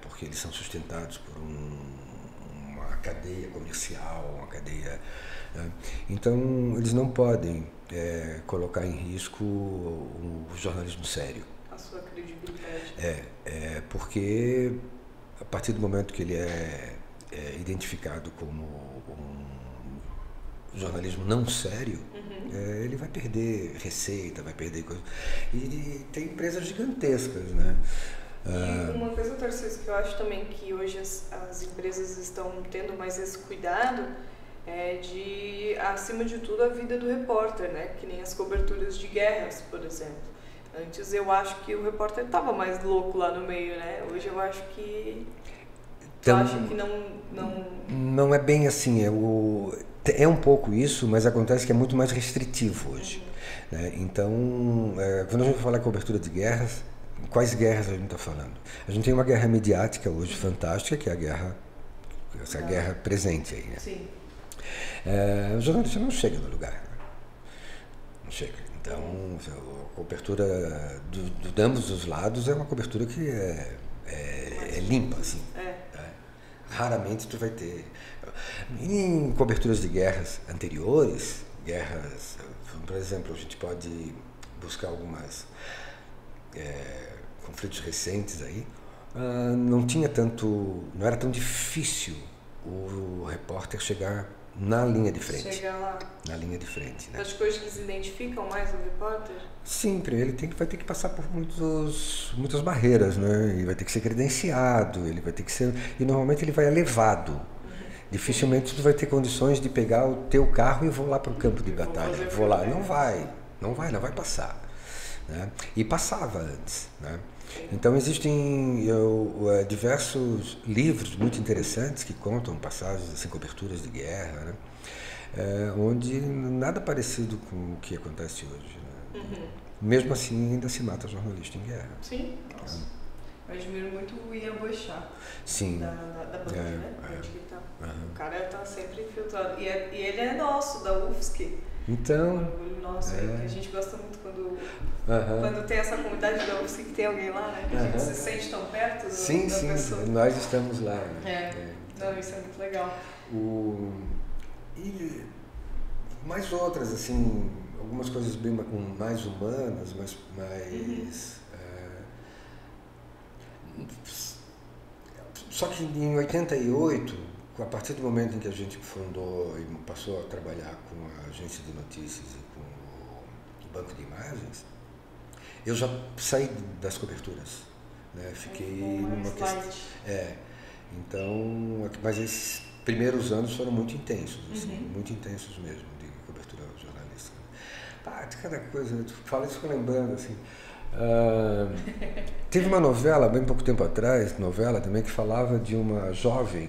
porque eles são sustentados por uma cadeia comercial, uma cadeia... Então, eles não podem colocar em risco o jornalismo sério. A sua credibilidade. Porque a partir do momento que ele é identificado como um jornalismo não sério, ele vai perder receita, vai perder coisa. E tem empresas gigantescas, né? E uma coisa, Tarcísio, que eu acho também que hoje as empresas estão tendo mais esse cuidado é de, acima de tudo, a vida do repórter, né? Que nem as coberturas de guerras, por exemplo. Antes eu acho que o repórter estava mais louco lá no meio, né? Hoje eu acho que... Então, acho que não é bem assim, é um pouco isso, mas acontece que é muito mais restritivo hoje. Né? Então, quando a gente fala cobertura de guerras, quais guerras a gente está falando? A gente tem uma guerra mediática hoje fantástica, que é essa guerra presente aí. Né? Sim. O jornalista não chega no lugar. Né? Não chega. Então, a cobertura de ambos os lados é uma cobertura que é limpa, assim. Raramente tu vai ter. Em coberturas de guerras anteriores, por exemplo, a gente pode buscar algumas conflitos recentes aí, não era tão difícil o repórter chegar na linha de frente. Chegar lá. Na linha de frente, né? As coisas que se identificam mais o repórter? Sim, ele vai ter que passar por muitas barreiras, né? E vai ter que ser credenciado, ele vai ter que ser... E normalmente ele vai elevado. Dificilmente tu vai ter condições de pegar o teu carro e vou lá para o campo de batalha. Vou lá. Não vai passar. Né? E passava antes, né? Então existem diversos livros muito interessantes que contam passagens, assim, coberturas de guerra, né? Onde nada parecido com o que acontece hoje. Né? Mesmo assim, ainda se mata jornalista em guerra. Sim, nossa. Eu admiro muito o Ian Boechat. Sim. Da Band, né? O cara tá sempre infiltrado. E ele é nosso, da UFSC. Então... Um orgulho nosso, que a gente gosta muito quando tem essa comunidade da UFSC, que tem alguém lá, né? Que a gente se sente tão perto da pessoa. Nós estamos lá. Não, isso é muito legal. E mais outras, assim, algumas coisas bem mais humanas, mas mais... Só que em 88, a partir do momento em que a gente fundou e passou a trabalhar com a agência de notícias e com o banco de imagens, Eu já saí das coberturas, né? Fiquei numa questão. Então, mas esses primeiros anos foram muito intensos, assim, muito intensos mesmo, de cobertura jornalística. De cada coisa, eu falo isso lembrando, assim. Teve uma novela, bem pouco tempo atrás, novela também, que falava de uma jovem,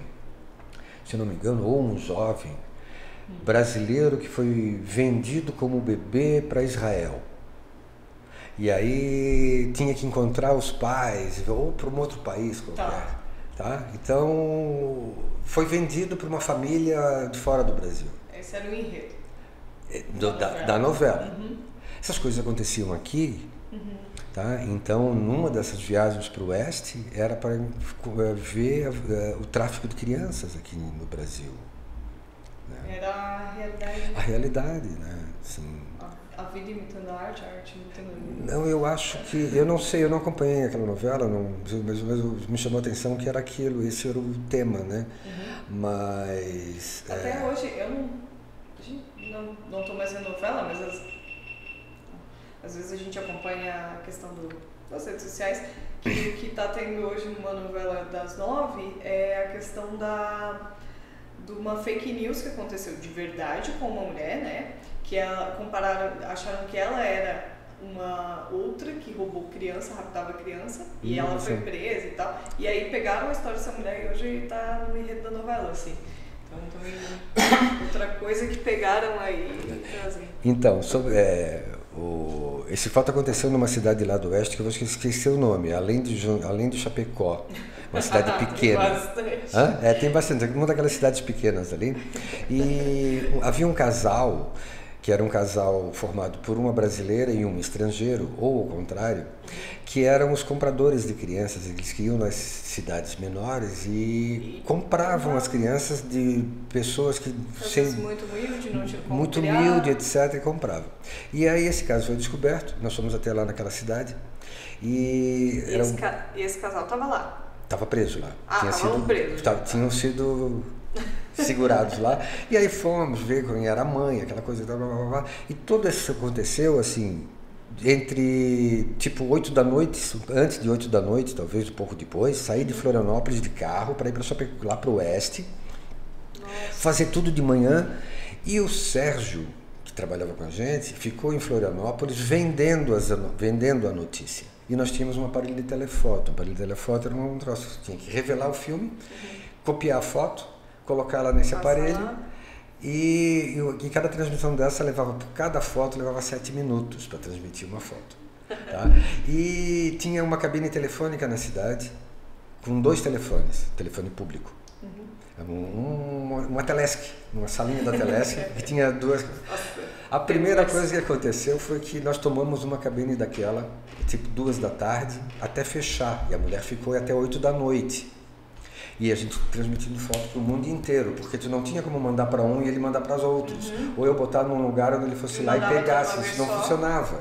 se não me engano, ou um jovem brasileiro que foi vendido como bebê para Israel. E aí tinha que encontrar os pais, ou para um outro país qualquer. Tá? Então, foi vendido para uma família de fora do Brasil. Esse era o enredo. Da novela. Essas coisas aconteciam aqui, tá? Então, numa dessas viagens para o Oeste, era para ver o tráfico de crianças aqui no Brasil. Né? Era a realidade. A realidade, né? Assim, a vida imitando a arte imitando a vida. Não, eu acho que... Eu não sei, eu não acompanhei aquela novela, mas me chamou a atenção que era aquilo, esse era o tema, né? Mas... Até hoje, eu não estou mais vendo novela, mas às vezes a gente acompanha a questão das redes sociais, que o que está tendo hoje numa novela das 9 é a questão de uma fake news que aconteceu de verdade com uma mulher, né? Que acharam que ela era uma outra que roubou criança, raptava criança, e ela foi presa e tal. E aí pegaram a história dessa mulher e hoje está no enredo da novela, assim. Então também outra coisa que pegaram aí e trazem. Então, esse fato aconteceu numa cidade lá do Oeste que eu vou esquecer o nome, além de Chapecó. Uma cidade pequena. Tem bastante. Tem bastante, uma daquelas cidades pequenas ali. E havia um casal, que era um casal formado por uma brasileira e um estrangeiro, ou ao contrário, que eram os compradores de crianças. Eles que iam nas cidades menores e compravam as crianças de pessoas que... muito humilde, não tinha como muito criar. humilde, etc., e compravam. E aí esse caso foi descoberto, nós fomos até lá naquela cidade, e esse casal estava lá? Estava preso lá. Tinham sido segurados lá. E aí fomos ver quem era a mãe, aquela coisa, blá, blá, blá, blá. E tudo isso aconteceu assim, entre tipo 8 da noite, antes de 8 da noite, talvez um pouco depois, saí de Florianópolis de carro para ir lá para o Oeste, fazer tudo de manhã. E o Sérgio, que trabalhava com a gente, ficou em Florianópolis vendendo a notícia. E nós tínhamos um aparelho de telefoto. O aparelho de telefoto era um troço, tinha que revelar o filme, copiar a foto, colocar ela nesse aparelho, e cada transmissão dessa cada foto levava 7 minutos para transmitir uma foto. Tá? E tinha uma cabine telefônica na cidade, com 2 telefones, telefone público. Uma Telesc, uma salinha da Telesc, que tinha 2... A primeira coisa que aconteceu foi que nós tomamos uma cabine daquela, tipo 2 da tarde, até fechar. E a mulher ficou até 8 da noite. E a gente transmitindo foto para o mundo inteiro, porque tu não tinha como mandar para um e ele mandar para os outros. Ou eu botar num lugar onde ele fosse lá e pegasse, isso não funcionava.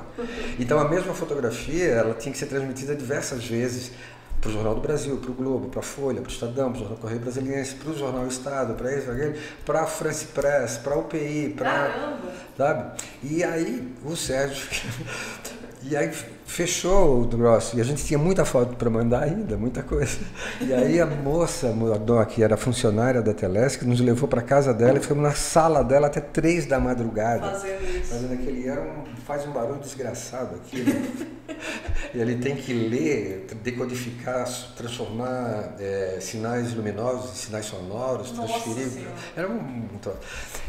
Então a mesma fotografia, ela tinha que ser transmitida diversas vezes para o Jornal do Brasil, para o Globo, para a Folha, para o Estadão, para o Jornal Correio Brasiliense, para o Jornal Estado, para isso, para aquele, para a France Press, para a UPI, para... Sabe? E aí o Sérgio... E aí fechou o negócio, e a gente tinha muita foto para mandar ainda, muita coisa. E aí a moça, a dona que era funcionária da Telesc, nos levou para casa dela e ficamos na sala dela até 3 da madrugada. Fazendo aquele... faz um barulho desgraçado aqui. Né? E ele tem que ler, decodificar, transformar sinais luminosos em sinais sonoros, transferir. Era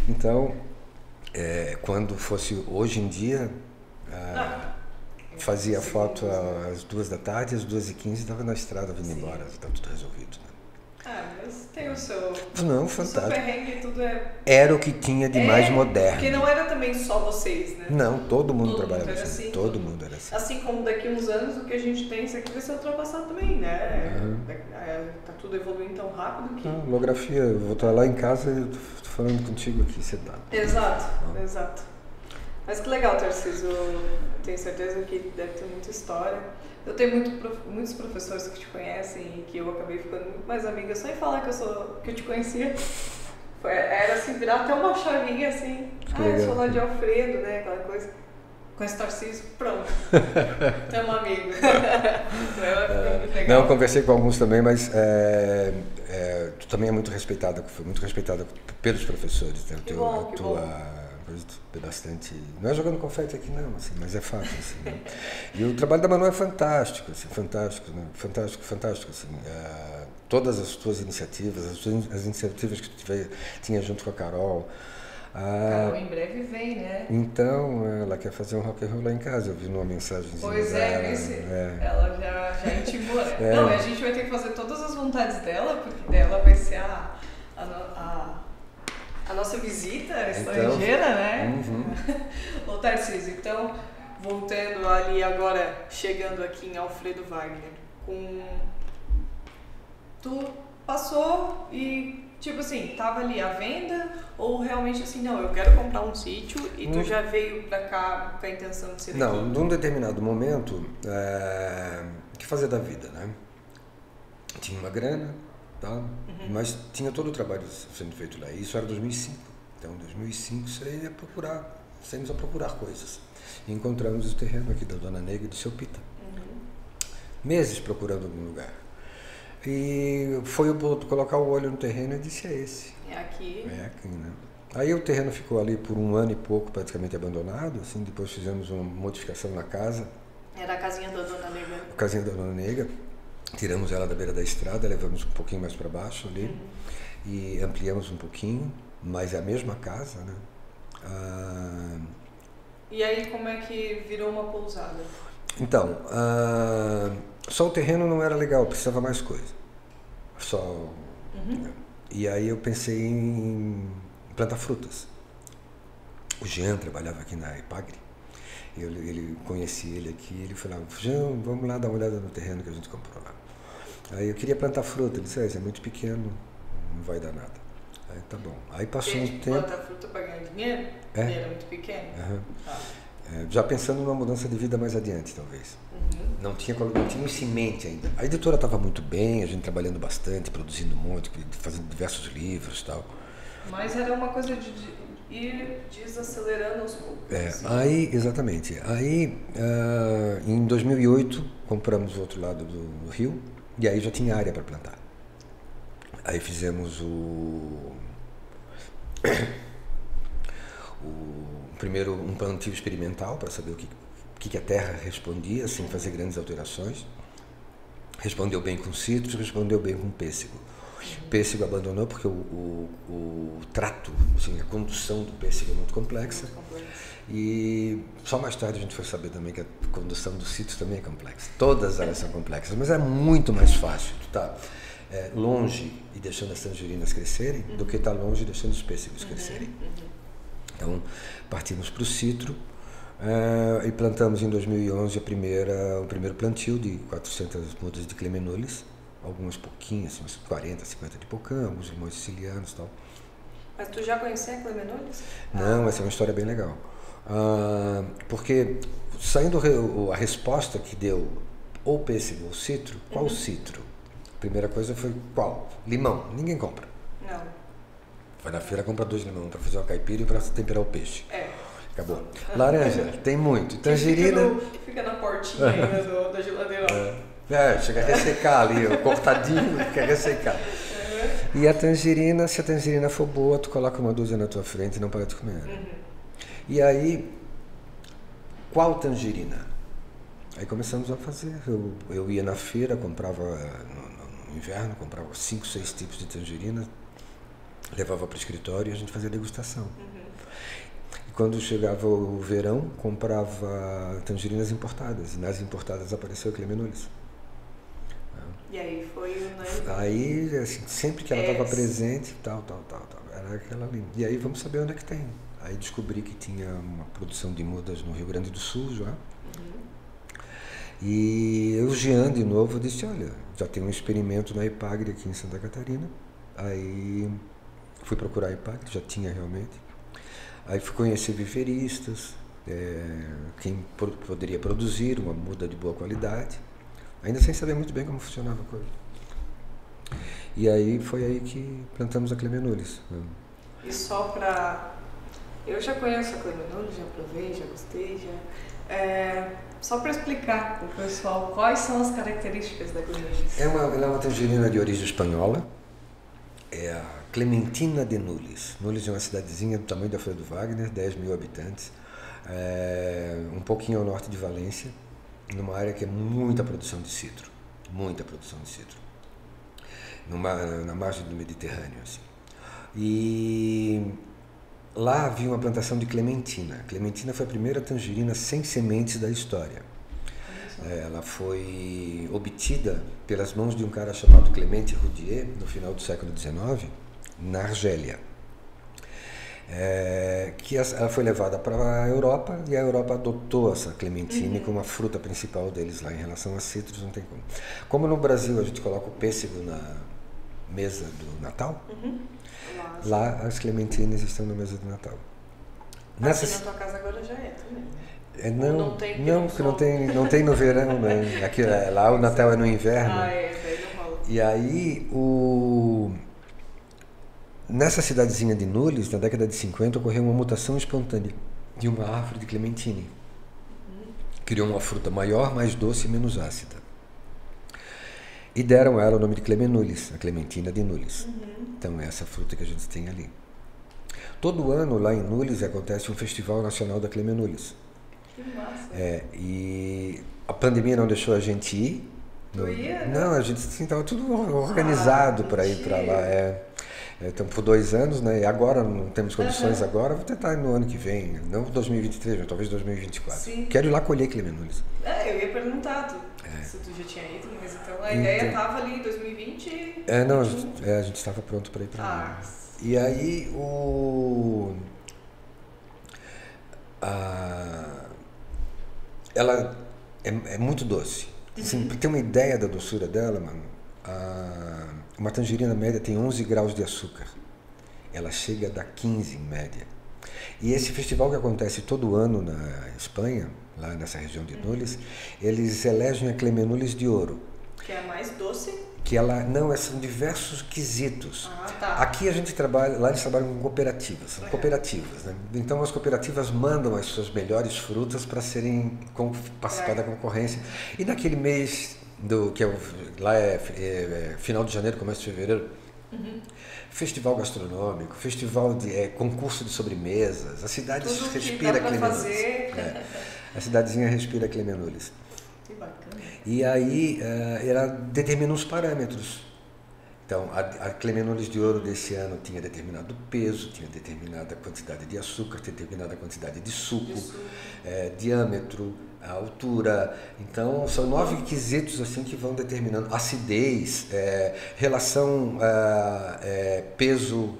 Então, quando fosse hoje em dia... Fazia foto às 2 da tarde, às 2h15 estava na estrada vindo embora, estava tudo resolvido. Né? Mas tem o seu... Não, fantástico. O seu perrengue, tudo Era o que tinha de mais moderno. Porque não era também só vocês, né? Não, todo mundo trabalhava assim. Todo mundo era assim. Assim como daqui a uns anos o que a gente tem, isso aqui vai ser ultrapassado também, né? Tá tudo evoluindo tão rápido que... Holografia, eu vou estar lá em casa e estou falando contigo aqui sentado. Exato. Mas que legal, Tarcísio. Eu tenho certeza que deve ter muita história. Eu tenho muitos professores que te conhecem e que eu acabei ficando muito mais amiga só em falar que eu te conhecia. Era assim, virar até uma chavinha assim. Eu sou lá de Alfredo, né? Aquela coisa. Com esse Tarcísio, pronto. Tamo amigo. Não, conversei com alguns também, mas tu também é muito respeitada, foi muito respeitada pelos professores. Né? Que bom. É bastante. Não é jogando confete aqui não, assim, mas é fato. Assim, né? E o trabalho da Manu é fantástico, assim, fantástico, né? Fantástico. Assim, todas as tuas iniciativas, as iniciativas que tu tinha junto com a Carol. Carol em breve vem, né? Então, ela quer fazer um rock and roll lá em casa, eu vi numa mensagenzinha. Pois é. Ela já intimou, né? Não, a gente vai ter que fazer todas as vontades dela, porque dela vai ser a nossa visita estrangeira, né? Ô Tarcísio, então, voltando ali agora, chegando aqui em Alfredo Wagner, tu passou e, tipo assim, tava ali à venda ou realmente assim, não, eu quero comprar um sítio e tu já veio pra cá com a intenção de ser daqui? Não, num determinado momento, o que fazer da vida, né? Tinha uma grana, tá? Mas tinha todo o trabalho sendo feito lá. Isso era 2005. Então, em 2005, saímos a procurar coisas. E encontramos o terreno aqui da Dona Negra e do Seu Pita. Meses procurando algum lugar. E foi eu colocar o olho no terreno e disse, é esse. É aqui. É aqui, né? Aí o terreno ficou ali por 1 ano e pouco, praticamente abandonado. Assim, depois fizemos uma modificação na casa. Era a casinha da Dona Negra. A casinha da Dona Negra. Tiramos ela da beira da estrada, levamos um pouquinho mais para baixo ali e ampliamos um pouquinho, mas é a mesma casa, né? E aí como é que virou uma pousada? Então, só o terreno não era legal, precisava mais coisa. E aí eu pensei em plantar frutas. O Jean trabalhava aqui na Ipagre. Ele conhecia ele aqui, ele falava, Jean, vamos lá dar uma olhada no terreno que a gente comprou lá. Aí eu queria plantar fruta, ele disse, é muito pequeno, não vai dar nada. Aí tá bom. Aí passou um tempo... Plantar fruta para ganhar dinheiro? Ele era muito pequeno? Já pensando numa mudança de vida mais adiante, talvez. Não tinha isso em mente ainda. A editora estava muito bem, a gente trabalhando bastante, produzindo muito, fazendo diversos livros e tal. Mas era uma coisa de ir desacelerando aos poucos. Aí, exatamente. Aí, em 2008, compramos o outro lado do rio, e aí já tinha área para plantar. Aí fizemos primeiro um plantio experimental para saber o que a terra respondia, sem fazer grandes alterações. Respondeu bem com citros, respondeu bem com pêssego. Pêssego abandonou porque o trato, assim, a condução do pêssego é muito complexa. E só mais tarde a gente foi saber também que a condução dos citros também é complexa. Todas elas são complexas, mas é muito mais fácil tu tá longe e deixando as tangerinas crescerem do que estar longe e deixando os pêssegos crescerem. Então partimos para o citro e plantamos em 2011 o primeiro plantio de 400 mudas de clemenulis. Algumas pouquinhas, assim, uns 40, 50 de pocã, alguns limões sicilianos e tal. Mas tu já conhecia clemenulis? Não, essa é uma história bem legal. Porque saindo a resposta que deu ou pêssego ou citro, qual citro? A primeira coisa foi qual? Limão. Ninguém compra. Não. Vai na feira, compra 2 limões para fazer uma caipira e para temperar o peixe. Acabou. Só. Laranja, tem muito. Tangerina... Fica na portinha ainda da geladeira. Chega a ressecar ali, cortadinho, fica a ressecar. E a tangerina, se a tangerina for boa, tu coloca uma dúzia na tua frente e não para de comer. E aí, qual tangerina? Aí começamos a fazer. Eu ia na feira, comprava no inverno, comprava 5, 6 tipos de tangerina, levava para o escritório e a gente fazia degustação. E quando chegava o verão, comprava tangerinas importadas. E nas importadas apareceu a clemenulis. E aí foi Aí, assim, sempre que ela estava presente, tal, era aquela ali. E aí vamos saber onde é que tem. Aí descobri que tinha uma produção de mudas no Rio Grande do Sul já. E o Jean, de novo, disse, olha, já tem um experimento na Ipagre aqui em Santa Catarina. Aí fui procurar a Ipagre, já tinha realmente. Aí fui conhecer viveristas, quem poderia produzir uma muda de boa qualidade. Ainda sem saber muito bem como funcionava a coisa. E aí foi aí que plantamos a clemenulis. E só para Eu já conheço a Clemenole, já provei, já gostei, já... Só para explicar para o pessoal quais são as características da Clemenole. Ela é uma tangerina de origem espanhola, é a Clementina de Nules. Nules é uma cidadezinha do tamanho da Folha do Wagner, 10 mil habitantes, um pouquinho ao norte de Valência, numa área que é muita produção de citro, na margem do Mediterrâneo, assim. E lá havia uma plantação de clementina. A clementina foi a primeira tangerina sem sementes da história. Ela foi obtida pelas mãos de um cara chamado Clemente Roudier, no final do século XIX, na Argélia. Ela foi levada para a Europa e a Europa adotou essa clementina como a fruta principal deles lá. Em relação a citros, não tem como. Como no Brasil a gente coloca o pêssego na mesa do Natal, lá as clementinas estão na mesa do Natal. Aqui na tua casa agora já é também, né? Não tem no verão, né? Aqui, lá o Natal é no inverno. Daí não rola. E aí, nessa cidadezinha de Nules, na década de 50, ocorreu uma mutação espontânea de uma árvore de clementine. Criou uma fruta maior, mais doce e menos ácida. E deram a ela o nome de Clemenulis, a Clementina de Nules. Então é essa fruta que a gente tem ali. Todo ano, lá em Nules, acontece um Festival Nacional da Clemenulis. Que massa. E a pandemia não deixou a gente ir. Não, a gente estava tudo organizado para ir para lá. Então, por 2 anos, né? E agora não temos condições agora, vou tentar ir no ano que vem, não 2023, mas talvez 2024. Sim. Quero ir lá colher Clemenulis. Eu ia perguntar se tu já tinha ido, mas então a ideia estava ali em 2020. Não, a gente estava pronto para ir para lá. E aí ela é muito doce. Assim, para ter uma ideia da doçura dela, mano, uma tangerina média tem 11 graus de açúcar. Ela chega a dar 15 em média. E esse festival que acontece todo ano na Espanha, lá nessa região de Nules, eles elegem a Clemenulis de Ouro. Que é a mais doce? Que são diversos quesitos. Tá. Aqui a gente trabalha, lá eles trabalham com cooperativas, são cooperativas, né? Então as cooperativas mandam as suas melhores frutas para serem participar da concorrência. E naquele mês lá é final de janeiro, começo de fevereiro, festival gastronômico, festival de concurso de sobremesas, a cidade respira Clemenulis. A cidadezinha respira Clemenulis. Que bacana. E aí ela determina os parâmetros. Então, a Clemenulis de Ouro desse ano tinha determinado peso, tinha determinada quantidade de açúcar, determinada quantidade de suco, diâmetro, a altura. Então, são 9 quesitos assim que vão determinando acidez, relação peso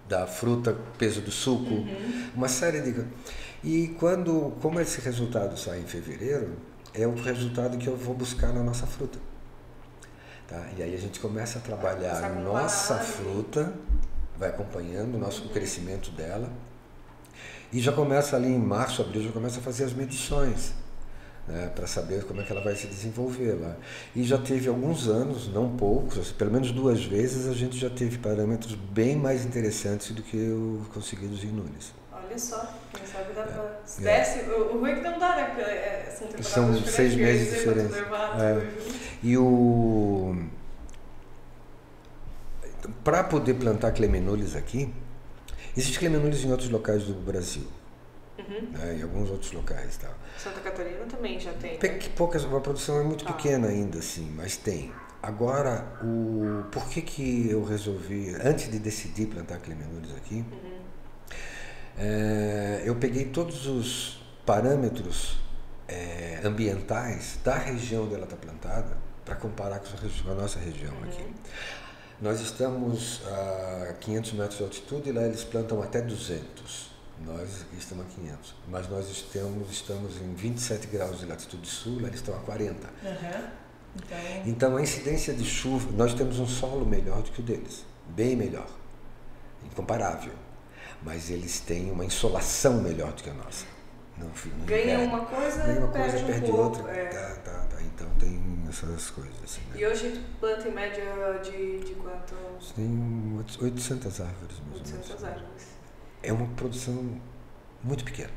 da fruta, peso do suco, uma série de... E como esse resultado sai em fevereiro, é o resultado que eu vou buscar na nossa fruta. Tá? E aí a gente começa a trabalhar a nossa fruta, vai acompanhando o crescimento dela, e já começa ali em março, abril, já começa a fazer as medições, né, para saber como é que ela vai se desenvolver lá. E já teve alguns anos, não poucos, pelo menos 2 vezes, a gente já teve parâmetros bem mais interessantes do que os conseguidos em Nules. Olha só, quem sabe dá pra... Se desse, o ruim é que não dá, né? Porque são 6 meses diferentes. Para poder plantar Clemenulis aqui, existe Clemenulis em outros locais do Brasil, né, em alguns outros locais. Tá? Santa Catarina também já tem. A produção é muito pequena ainda, assim, mas tem. Agora, por que eu resolvi, antes de decidir plantar Clemenulis aqui, eu peguei todos os parâmetros ambientais da região onde ela está plantada para comparar com a nossa região aqui. Nós estamos a 500 metros de altitude e lá eles plantam até 200. Nós aqui estamos a 500. Mas nós estamos em 27 graus de latitude sul, lá eles estão a 40. Então a incidência de chuva, nós temos um solo melhor do que o deles, bem melhor, incomparável. Mas eles têm uma insolação melhor do que a nossa. Ganha uma coisa, perde outra. Então tem essas coisas. Assim, né? E hoje tu planta em média de quantos? Tem 800 árvores. 800 árvores. É uma produção muito pequeno.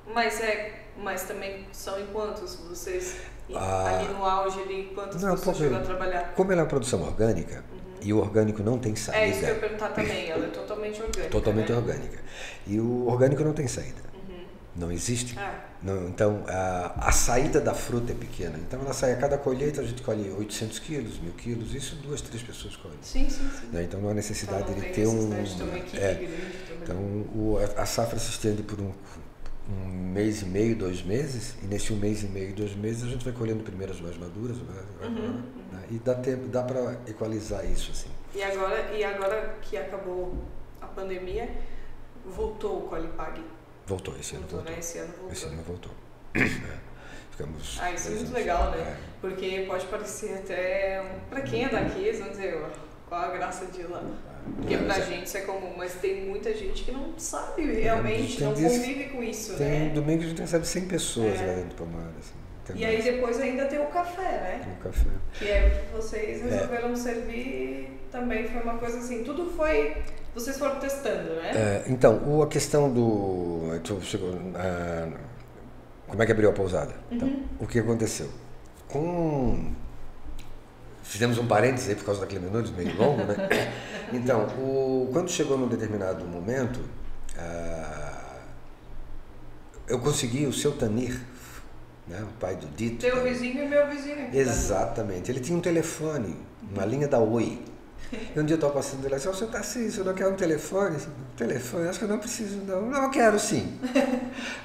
Mas também são em quantos vocês, ali no auge, ali, quantas pessoas chegam a trabalhar? Como ela é uma produção orgânica, e o orgânico não tem saída. É isso que eu ia perguntar também, ela é totalmente orgânica. Totalmente orgânica. E o orgânico não tem saída. Não existe. Não, então, a saída da fruta é pequena. Então, ela sai a cada colheita, a gente colhe 800 quilos, 1000 quilos, isso 2, 3 pessoas colhem. Sim. Né? Então, não há necessidade então, não de tem ter necessidade de ter uma equipe grande também. Então, a safra se estende por um mês e meio, 2 meses, e nesse 1 mês e meio, 2 meses, a gente vai colhendo primeiro as mais maduras, né? E dá para equalizar isso, assim. E agora que acabou a pandemia, voltou o Colipag? Voltou, esse ano voltou. Né? Esse ano voltou. Ficamos isso é muito legal, né? Porque pode parecer até, pra quem é daqui, eles vão dizer, qual a graça de ir lá? Porque pra gente isso é comum, mas tem muita gente que não sabe realmente, não convive com isso, tem né? Domingo a gente recebe 100 pessoas lá dentro do pomar, assim. E aí depois ainda tem o café, né? Tem o café. Que é o que vocês resolveram servir, também foi uma coisa assim, tudo foi... Vocês foram testando, né? Então, a questão do... como é que abriu a pousada? Então, o que aconteceu? Fizemos um parênteses aí por causa daquele minuto meio longo, né? Então, quando chegou num determinado momento, eu consegui o seu Tanir, né? O pai do Dito. Teu vizinho e meu vizinho. Exatamente. Ele tinha um telefone, uma linha da Oi. E um dia eu estava passando ele disse, o senhor Tarcísio, eu não quero um telefone? Telefone? Acho que eu não preciso não. Não, eu quero sim.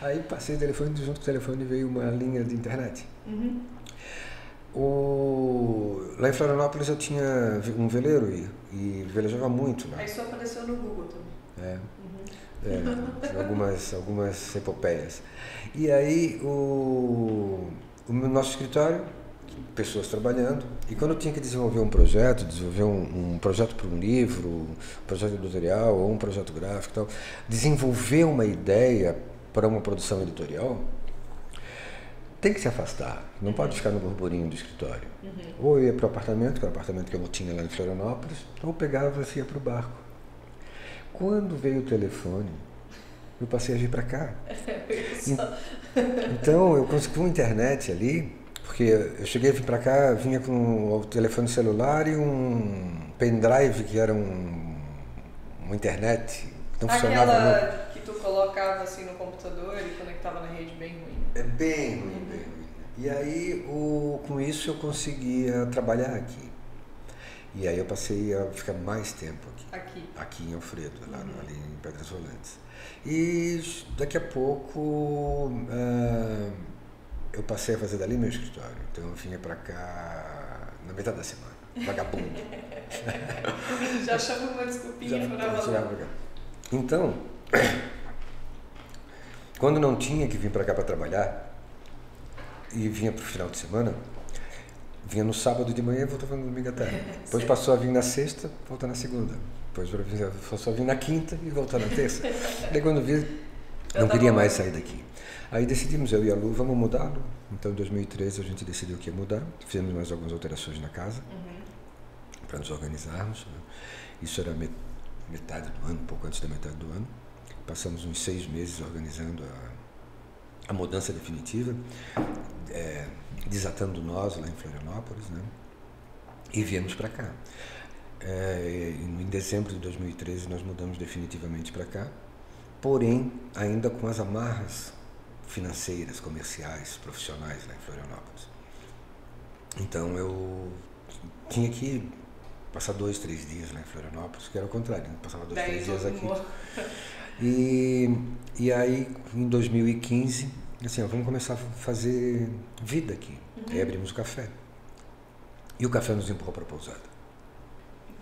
Aí passei o telefone, junto com o telefone veio uma linha de internet. Lá em Florianópolis eu tinha um veleiro e velejava muito lá. Aí isso apareceu no Google também. Algumas epopeias. E aí o nosso escritório, pessoas trabalhando, e quando eu tinha que desenvolver um projeto para um livro, um projeto editorial ou um projeto gráfico e tal, desenvolver uma ideia para uma produção editorial, tem que se afastar, não pode ficar no burburinho do escritório. Ou eu ia para o apartamento, que era o apartamento que eu tinha lá em Florianópolis, ou pegava e ia para o barco. Quando veio o telefone, eu passei a vir para cá. Então, eu consegui uma internet ali, porque eu cheguei a vir para cá, vinha com o telefone celular e um pendrive que era uma internet, não funcionava. Aquela que tu colocava assim no computador e conectava na rede, bem ruim. É bem ruim. E aí, com isso, eu conseguia trabalhar aqui. E aí eu passei a ficar mais tempo aqui em Alfredo, ali em Pedras Rolantes. E daqui a pouco eu passei a fazer dali meu escritório. Então eu vinha pra cá na metade da semana, vagabundo. Já chama uma desculpinha pra lá. Então, quando não tinha que vir pra cá pra trabalhar, e vinha pro final de semana, vinha no sábado de manhã e voltava no domingo à tarde. Depois passou a vir na sexta, volta na segunda. Depois passou a vir na quinta e voltar na terça. Daí quando vi, não queria mais sair daqui. Aí decidimos, eu e a Lu, vamos mudá-lo. Então em 2013 a gente decidiu que ia mudar. Fizemos mais algumas alterações na casa, para nos organizarmos. Isso era metade do ano, um pouco antes da metade do ano. Passamos uns 6 meses organizando a mudança definitiva, desatando nós lá em Florianópolis, né? E viemos para cá. Em dezembro de 2013 nós mudamos definitivamente para cá, porém ainda com as amarras financeiras, comerciais, profissionais lá em Florianópolis. Então eu tinha que passar 2, 3 dias lá em Florianópolis, que era o contrário, eu passava 2, 3 dias aqui. E aí em 2015, assim, vamos começar a fazer vida aqui. Aí abrimos o café. E o café nos empurrou para a pousada.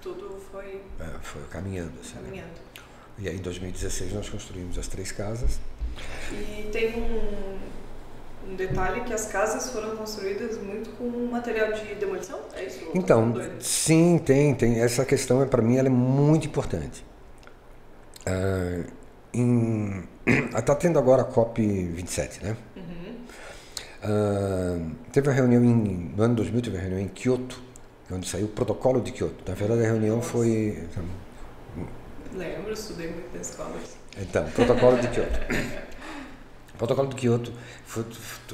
Tudo foi... foi caminhando, assim. Caminhando. Né? E aí em 2016 nós construímos as 3 casas. E tem um detalhe que as casas foram construídas muito com material de demolição? É isso? Então, sim, tem. Essa questão, para mim, ela é muito importante. Está tendo agora a COP27, né? Teve uma reunião no ano 2000, teve uma reunião em Kyoto, onde saiu o protocolo de Kyoto. Na verdade, a reunião foi... Lembro, estudei muito na escola. Então, protocolo de Kyoto. protocolo do Kyoto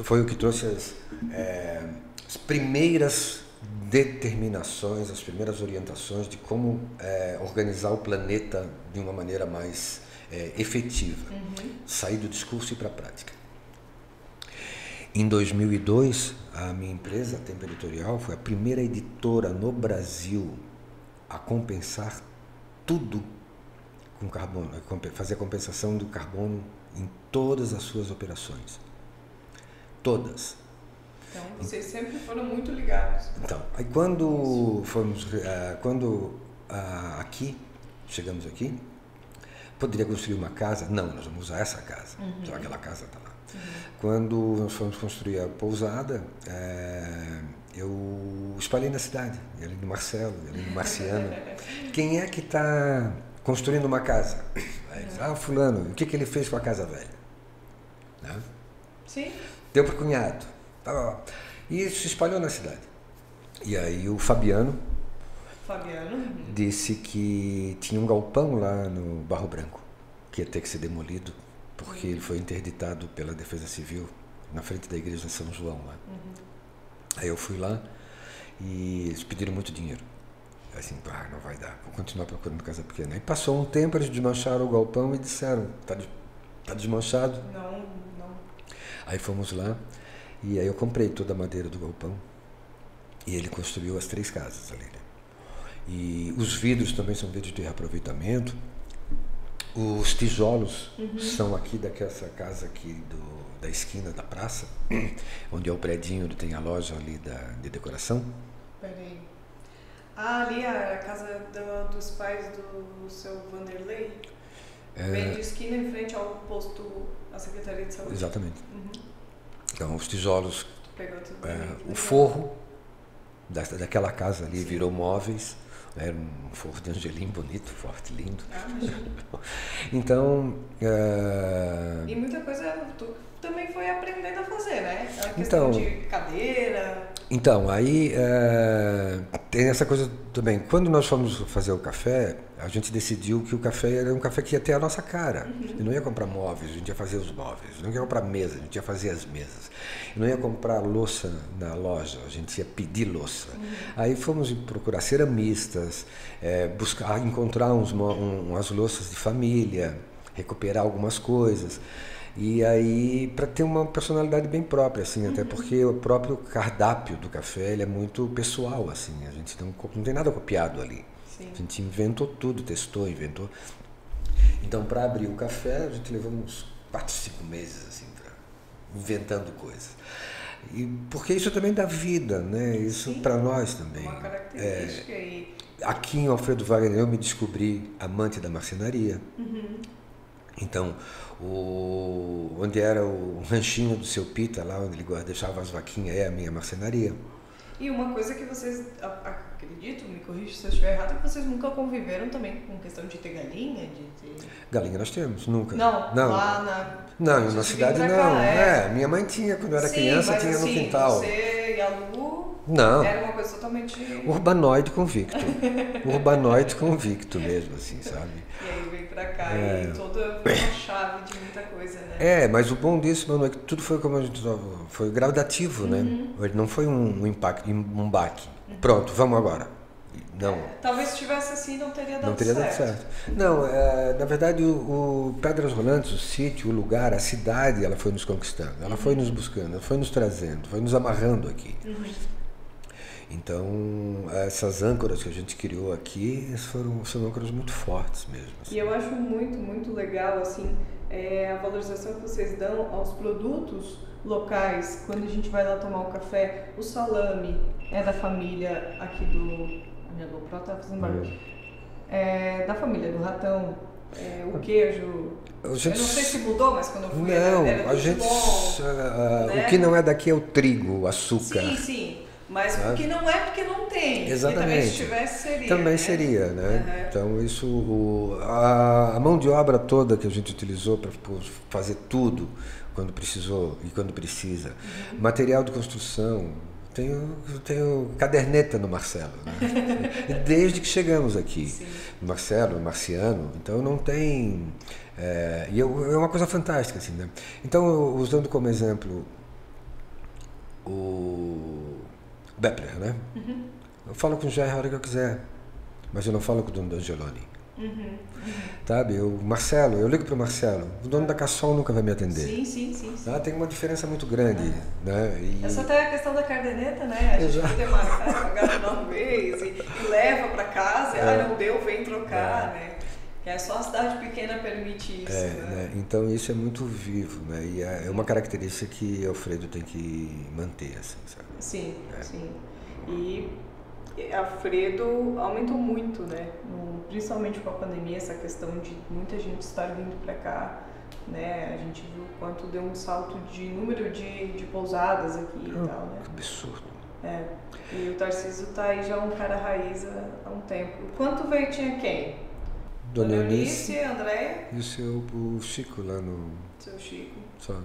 foi o que trouxe as primeiras determinações, as primeiras orientações de como organizar o planeta de uma maneira mais efetiva, sair do discurso e para a prática. Em 2002, a minha empresa, a Tempo Editorial, foi a primeira editora no Brasil a compensar tudo com carbono, fazer a compensação do carbono em todas as suas operações. Todas. Então, vocês sempre foram muito ligados. Então, aí quando fomos, chegamos aqui, poderia construir uma casa? Não, nós vamos usar essa casa, já aquela casa está lá. Quando nós fomos construir a pousada, eu espalhei na cidade, ali no Marcelo, ali no Marciano. Quem é que está construindo uma casa? Aí diz, fulano, o que ele fez com a casa velha? Né? Sim. Deu para o cunhado. E se espalhou na cidade. E aí o Fabiano disse que tinha um galpão lá no Barro Branco, que ia ter que ser demolido, porque ele foi interditado pela Defesa Civil na frente da igreja de São João lá. Aí eu fui lá e eles pediram muito dinheiro. Assim, não vai dar, vou continuar procurando casa pequena. Aí passou um tempo, eles desmancharam o galpão e disseram, tá desmanchado? Não. Aí fomos lá e aí eu comprei toda a madeira do galpão e ele construiu as 3 casas ali, né? E os vidros também são vidros de reaproveitamento. Os tijolos são aqui dessa casa aqui da esquina da praça, onde é o predinho onde tem a loja ali de decoração. Peraí. Ali é a casa dos pais do seu Vanderlei? Bem de esquina em frente ao posto, à Secretaria de Saúde. Exatamente. Então, os tijolos, o né? forro daquela casa ali virou móveis. Era um forro de angelim bonito, forte, lindo. Então... E muita coisa tu também foi aprendendo a fazer, né? A questão de cadeira... Então, aí tem essa coisa também. Quando nós fomos fazer o café, a gente decidiu que o café era um café que ia ter a nossa cara. Eu não ia comprar móveis, a gente ia fazer os móveis. Eu não ia comprar mesa, a gente ia fazer as mesas. Eu não ia comprar louça na loja, a gente ia pedir louça. Aí fomos procurar ceramistas, encontrar umas louças de família, recuperar algumas coisas. E aí, para ter uma personalidade bem própria, assim, até porque o próprio cardápio do café ele é muito pessoal, assim, a gente não tem nada copiado ali. Sim. A gente inventou tudo, testou, inventou. Então, para abrir o café, a gente levou uns 4, 5 meses, assim, inventando coisas. E porque isso também dá vida, né? Isso para nós também. Uma característica Aqui em Alfredo Wagner eu me descobri amante da marcenaria. Então, onde era o ranchinho do seu Pita, lá onde ele deixava as vaquinhas, é a minha marcenaria. E uma coisa que vocês, acredito, me corrija se eu estiver errado, é que vocês nunca conviveram também com questão de ter galinha? Galinha nós temos, nunca. Não. Lá na cidade não. Minha mãe tinha, quando eu era criança, tinha no quintal. Você e a Lu, não. Era uma coisa totalmente... Urbanoide convicto. Urbanoide convicto mesmo, assim, sabe? E aí veio pra cá e toda uma chave de muita coisa, né? Mas o bom disso, mano, é que tudo foi como a gente... Foi gradativo, né? Não foi um impacto, um baque. Pronto, vamos agora. Não. Talvez se tivesse assim, não teria dado certo. Não teria dado certo. Não, na verdade, o Pedras Rolantes, o sítio, o lugar, a cidade, ela foi nos conquistando. Ela foi nos buscando, ela foi nos trazendo, foi nos amarrando aqui. Então, essas âncoras que a gente criou aqui são âncoras muito fortes mesmo. Assim. E eu acho muito, muito legal assim, a valorização que vocês dão aos produtos locais. Quando a gente vai lá tomar um café, o salame é da família aqui do... A minha GoPro tá fazendo barulho. Da família do Ratão. O queijo... Eu não sei se mudou, mas quando eu fui... Não, a gente... né? O que não é daqui é o trigo, o açúcar. Sim. Mas o que não é porque não tem. Exatamente. Também se tivesse seria. Também seria, né? Então isso, a mão de obra toda que a gente utilizou para fazer tudo quando precisou e quando precisa. Material de construção, tenho caderneta no Marcelo, né? Desde que chegamos aqui. Sim. Marcelo, Marciano, então não tem... é uma coisa fantástica, assim, né? Então, usando como exemplo o Bepler, né? Eu falo com o Jair a hora que eu quiser, mas eu não falo com o dono do Angeloni. Sabe? O Marcelo, eu ligo para o Marcelo, o dono da Cassol nunca vai me atender. Sim. Tá? Tem uma diferença muito grande. Né? Essa até é a questão da caderneta, né? A gente poder marcar, pagar uma vez e leva para casa, e não deu, vem trocar, né? Que é só a cidade pequena permite isso. Né? Então isso é muito vivo, né? E é uma característica que Alfredo tem que manter, assim, sabe? Sim. E Alfredo aumentou muito, né? Principalmente com a pandemia, essa questão de muita gente estar vindo para cá, né? A gente viu o quanto deu um salto de número de pousadas aqui e tal, né? Que absurdo. E o Tarcísio tá aí já um cara raiz há um tempo. Quanto veio, tinha quem? Dona Eunice, Andréia? E o Chico lá no... Seu Chico. Só.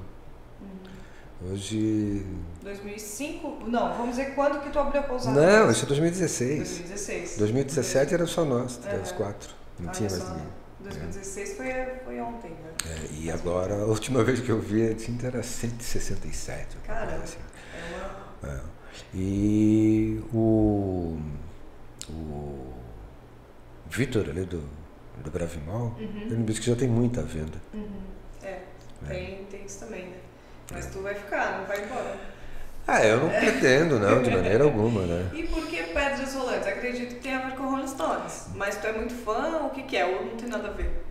Hoje... 2005? Não, vamos dizer quando que tu abriu a pousada. Não, isso é 2016. 2016. 2017 era só nós, os quatro. Não tinha mais ninguém. 2016 foi ontem, né? E agora, a última vez que eu vi a tinta era 167. Caramba, assim. E o Vitor ali do Bravimol, ele me disse que já tem muita venda. Tem isso também, né? Mas tu vai ficar, não vai embora. Eu não pretendo, não, de maneira alguma, né? E por que Pedras Rolantes? Acredito que tem a ver com Rolling Stones. Mas tu é muito fã, o que é? Ou não tem nada a ver?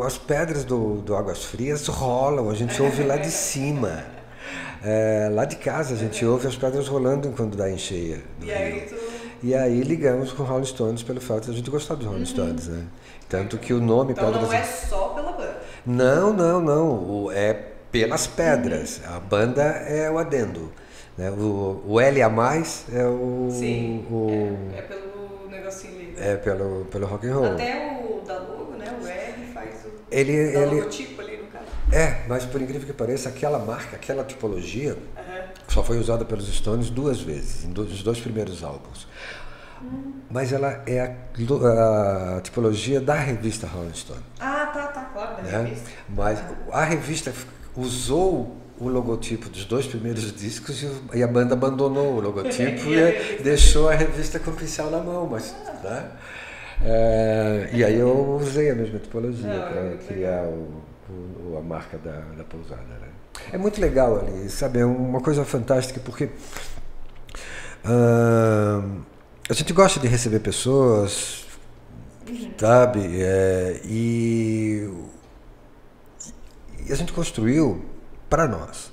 As pedras do Águas Frias rolam, a gente ouve lá de cima. Lá de casa a gente ouve as pedras rolando quando dá em cheia. E aí ligamos com Rolling Stones pelo fato de a gente gostar dos Rolling Stones, né? Tanto que o nome então Pedras... não é só pela banda? Não. É pelas pedras. A banda é o adendo. Né? O L a mais é o... Sim, é pelo negocinho ali. É pelo rock and roll. Até o da logo, né? O R faz o logotipo ali no caso. Mas por incrível que pareça, aquela marca, aquela tipologia, só foi usada pelos Stones 2 vezes, nos 2 primeiros álbuns. Mas ela é a tipologia da revista Rolling Stone. Tá, claro, da revista. Mas a revista usou o logotipo dos 2 primeiros discos e a banda abandonou o logotipo e deixou a revista com o pincel na mão. Mas, né? E aí eu usei a mesma tipologia para criar a marca da pousada. Né? É muito legal ali, sabe? É uma coisa fantástica porque a gente gosta de receber pessoas, sabe? E a gente construiu para nós.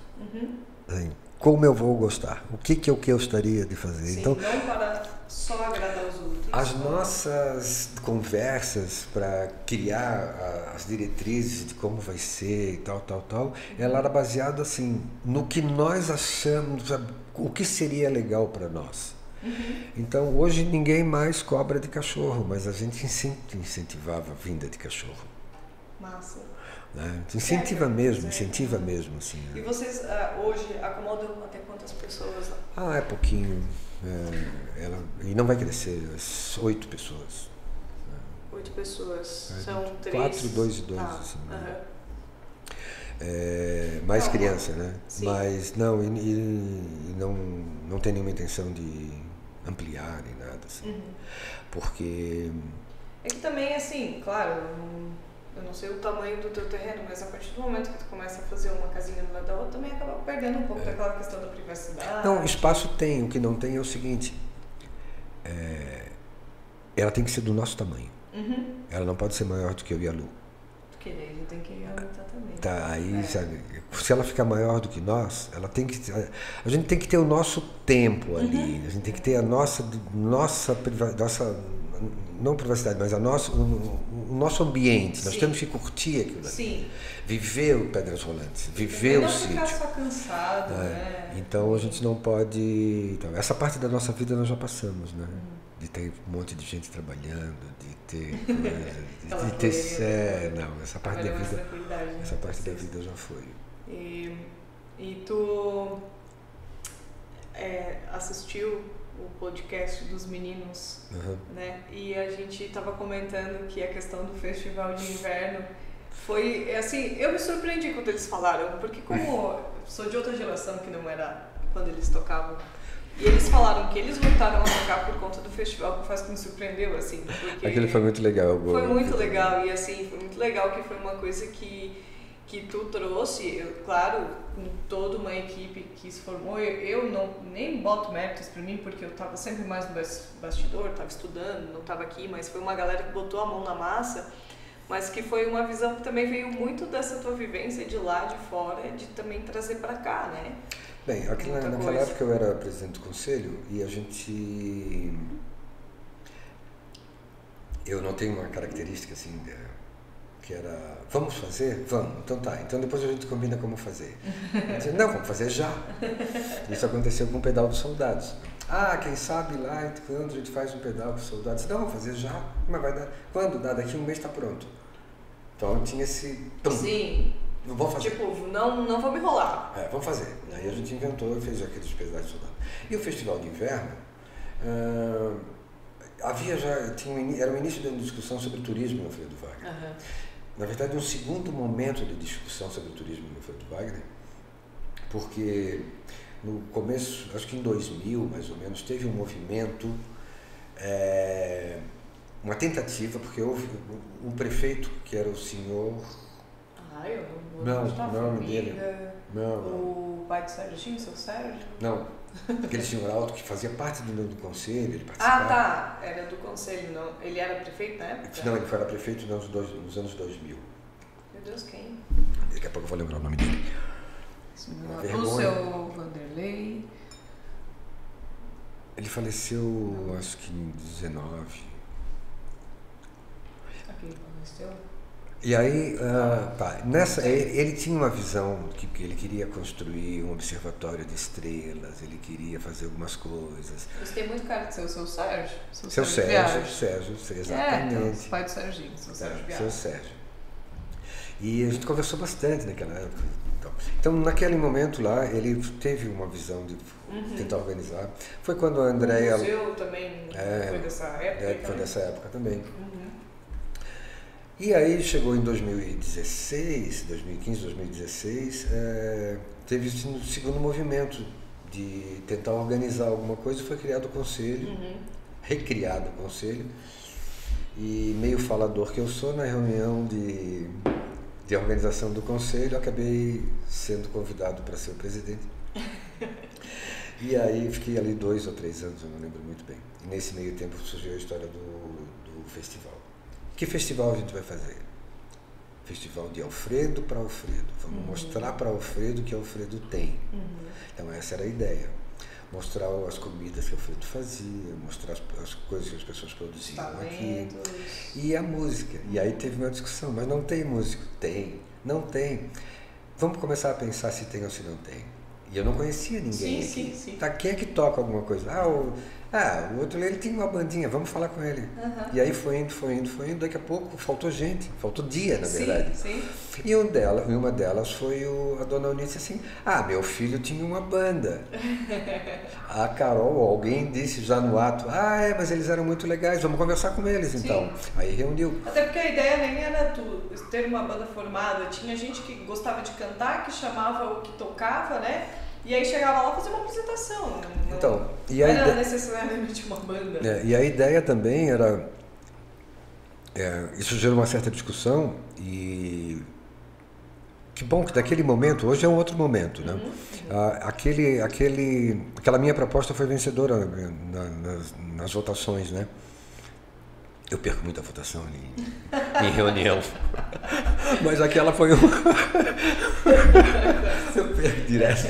Assim, como eu vou gostar? O que eu gostaria de fazer? Sim, então, não para só agradar os outros. As nossas conversas para criar as diretrizes de como vai ser e tal, ela era baseada assim, no que nós achamos, sabe, o que seria legal para nós. Então, hoje ninguém mais cobra de cachorro, mas a gente sempre incentivava a vinda de cachorro. Massa. Né? Incentiva mesmo. Assim, E vocês hoje acomodam até quantas pessoas? É pouquinho. E não vai crescer, 8 pessoas. 8 pessoas. São 3? 4, 2 e 2. Assim, mais criança, né? Sim. Mas não, não tem nenhuma intenção de ampliar nem nada, assim. Porque... É que também, assim, claro, eu não sei o tamanho do teu terreno, mas a partir do momento que tu começa a fazer uma casinha do lado da outra, também acaba perdendo um pouco daquela questão da privacidade. Não, espaço tem, o que não tem é o seguinte, ela tem que ser do nosso tamanho. Ela não pode ser maior do que eu e a Lu. Porque daí a gente tem que aumentar também. Tá, aí, sabe, se ela ficar maior do que nós, a gente tem que ter o nosso tempo ali, a gente tem que ter a nossa não privacidade, mas o nosso ambiente. Nós temos que curtir aquilo ali. Sim. Viver o Pedras Rolantes, viver o sítio. Não ficar só cansado, né? Então a gente não pode... Então, essa parte da nossa vida nós já passamos, né? De ter um monte de gente trabalhando, de ter coisa, não, essa parte da vida, né? essa parte da vida já foi. E tu assistiu o podcast dos meninos, né? E a gente estava comentando que a questão do festival de inverno foi, assim, eu me surpreendi quando eles falaram, porque como sou de outra geração que não era quando eles tocavam, e eles falaram que eles voltaram a tocar por conta do festival, que faz que me surpreendeu, assim, porque... Aquilo foi muito legal. Foi muito legal, e assim, foi muito legal que foi uma coisa que tu trouxe, claro, com toda uma equipe que se formou, eu não, nem boto méritos pra mim, porque eu tava sempre mais no bastidor, tava estudando, não tava aqui, mas foi uma galera que botou a mão na massa, mas que foi uma visão que também veio muito dessa tua vivência de lá de fora, de também trazer pra cá, né? Bem, naquela época eu era presidente do conselho e a gente... Eu não tenho uma característica assim, que era, vamos fazer? Vamos, então tá, então depois a gente combina como fazer. Disse, não, vamos fazer já. Isso aconteceu com o pedal dos soldados. Ah, quem sabe lá, quando a gente faz um pedal dos soldados? Não, vamos fazer já, mas vai dar, quando dá? Daqui um mês está pronto. Então tinha esse... Sim. Não vou fazer. Tipo, não vou me enrolar. Vamos fazer. Aí a gente inventou e fez aqueles pedais dos soldados. E o festival de inverno, era o início da discussão sobre turismo no Alfredo Wagner. Na verdade, um segundo momento de discussão sobre o turismo no Alfredo Wagner, porque no começo, acho que em 2000 mais ou menos, teve um movimento, uma tentativa, porque houve um prefeito que era o senhor... eu não, não nome dele. Não. O pai do Serginho, seu Sérgio? Não, aquele senhor alto que fazia parte do conselho, ele participava. Ah, tá, era do conselho, não. Ele era prefeito na época? Não, ele foi prefeito nos anos 2000. Meu Deus, quem? Daqui a pouco eu vou lembrar o nome dele. O seu Vanderlei. Ele faleceu, acho que em 19. Aquele faleceu? E aí, ele tinha uma visão que ele queria construir um observatório de estrelas, ele queria fazer algumas coisas. Você tem muito cara de ser o seu Sérgio? Seu Sérgio, exatamente. O pai do Serginho, seu Sérgio Viagem. Seu Sérgio. E a gente conversou bastante naquela época. Então, naquele momento lá, ele teve uma visão de tentar organizar. Foi quando a Andréia... O museu também foi dessa época? Foi dessa época também. E aí chegou em 2016, 2015, 2016, teve um segundo movimento de tentar organizar alguma coisa, foi criado o conselho, recriado o conselho, e meio falador que eu sou, na reunião de organização do conselho, acabei sendo convidado para ser o presidente. E aí fiquei ali 2 ou 3 anos, eu não lembro muito bem. E nesse meio tempo surgiu a história do festival. Que festival a gente vai fazer? Festival de Alfredo para Alfredo. Vamos mostrar para Alfredo o que Alfredo tem. Então essa era a ideia. Mostrar as comidas que Alfredo fazia, mostrar as coisas que as pessoas produziam aqui. E a música. E aí teve uma discussão, mas não tem músico? Tem. Não tem. Vamos começar a pensar se tem ou se não tem. E eu não conhecia ninguém aqui. Sim. Tá, quem é que toca alguma coisa? O outro ele tinha uma bandinha, vamos falar com ele. E aí foi indo, daqui a pouco faltou gente, faltou dia, na verdade. Sim. E uma delas foi a dona Eunice assim, meu filho tinha uma banda. A Carol, alguém disse já no ato, mas eles eram muito legais, vamos conversar com eles então. Aí reuniu. Até porque a ideia nem era ter uma banda formada, tinha gente que gostava de cantar, que chamava o que tocava, né? E aí chegava lá e fazia uma apresentação. Então, não era necessariamente uma banda. E a ideia também era... isso gerou uma certa discussão e... Que bom que daquele momento, hoje é um outro momento, né? Aquela minha proposta foi vencedora nas votações, né? Eu perco muita votação em reunião. Mas aquela foi uma... Eu perco direto.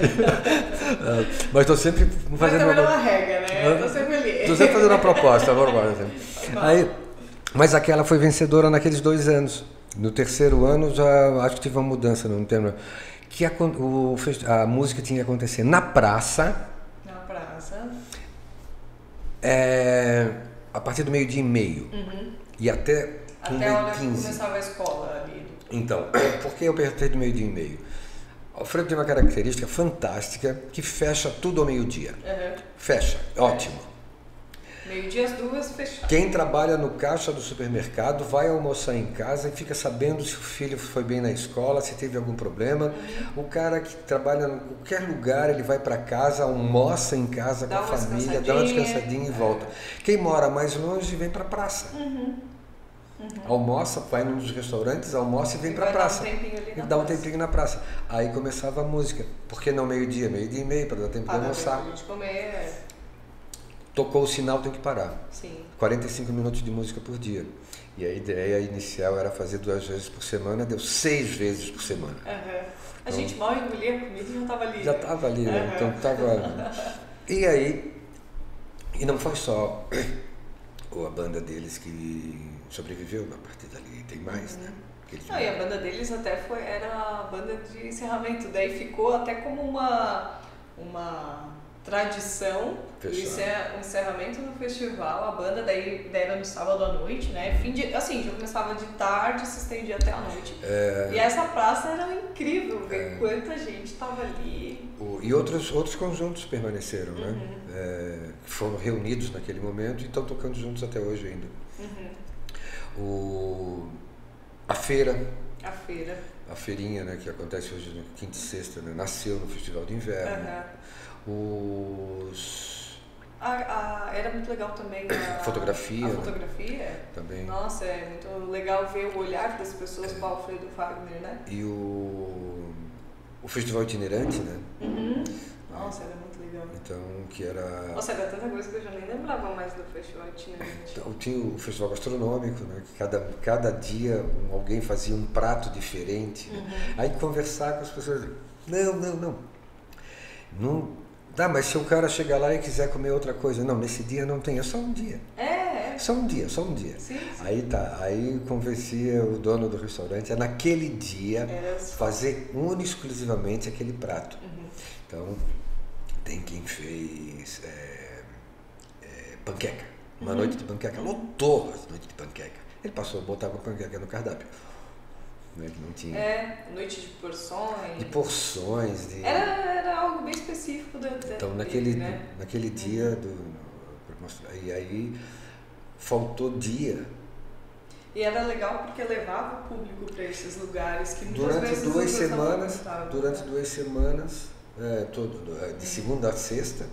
Mas estou sempre fazendo uma regra, né? Estou sempre ali. Estou sempre fazendo uma proposta. Mas aquela foi vencedora naqueles 2 anos. No terceiro ano já acho que tive uma mudança no termo. Que a música tinha que acontecer na praça. A partir do 12:30. E até 1h15. Até a hora que começava a escola ali. Então, por que eu perguntei do 12:30? Alfredo tem uma característica fantástica que fecha tudo ao meio-dia. Uhum. Fecha, ótimo. Meio-dia, as 2 fechadas. Quem trabalha no caixa do supermercado vai almoçar em casa e fica sabendo se o filho foi bem na escola, se teve algum problema. O cara que trabalha em qualquer lugar, ele vai para casa, almoça em casa com a família, dá uma descansadinha e volta. Quem mora mais longe vem para a praça. Almoça, vai num dos restaurantes, almoça e vem para a praça. E dá um tempinho na praça. Aí começava a música. Por que não meio-dia? Meio-dia e meio, para dar tempo de almoçar. A gente comer. Tocou o sinal, tem que parar. Sim. 45 minutos de música por dia. E a ideia inicial era fazer 2 vezes por semana, deu 6 vezes por semana. A gente mal engolia a comida e já estava ali. Já estava ali, né? Então estava... E aí, e não foi só a banda deles que sobreviveu a partir dali, tem mais, né? E a banda deles até era a banda de encerramento, daí ficou até como uma tradição, o encerramento do festival, a banda daí era no sábado à noite, né? Assim, já começava de tarde, se estendia até a noite. E essa praça era incrível, ver quanta gente estava ali. E outros conjuntos permaneceram, né? Que foram reunidos naquele momento e estão tocando juntos até hoje ainda. A feira. A feirinha, né, que acontece hoje na quinta e sexta, né? Nasceu no Festival de Inverno. Era muito legal também a fotografia. A fotografia. Também. Nossa, é muito legal ver o olhar das pessoas para o Alfredo Wagner, né? E o Festival Itinerante, né? Nossa, era muito legal. Então, que era... Nossa, era tanta coisa que eu já nem lembrava mais do Festival Itinerante. Então, tinha o Festival Gastronômico, né? Que cada dia alguém fazia um prato diferente. Aí conversar com as pessoas... Não dá, mas se o cara chegar lá e quiser comer outra coisa... Não, nesse dia não tem, é só um dia. Só um dia. Sim. Aí convencia o dono do restaurante a naquele dia fazer exclusivamente aquele prato. Então, tem quem fez panqueca. Uma noite de panqueca, lotou as noites de panqueca. Ele botava panqueca no cardápio. Né, que não tinha. Noite de porções. De porções. Era algo bem específico Então, naquele dia, e aí faltou dia. E era legal porque levava o público para esses lugares que muitas durante vezes 2 semanas, de segunda a sexta,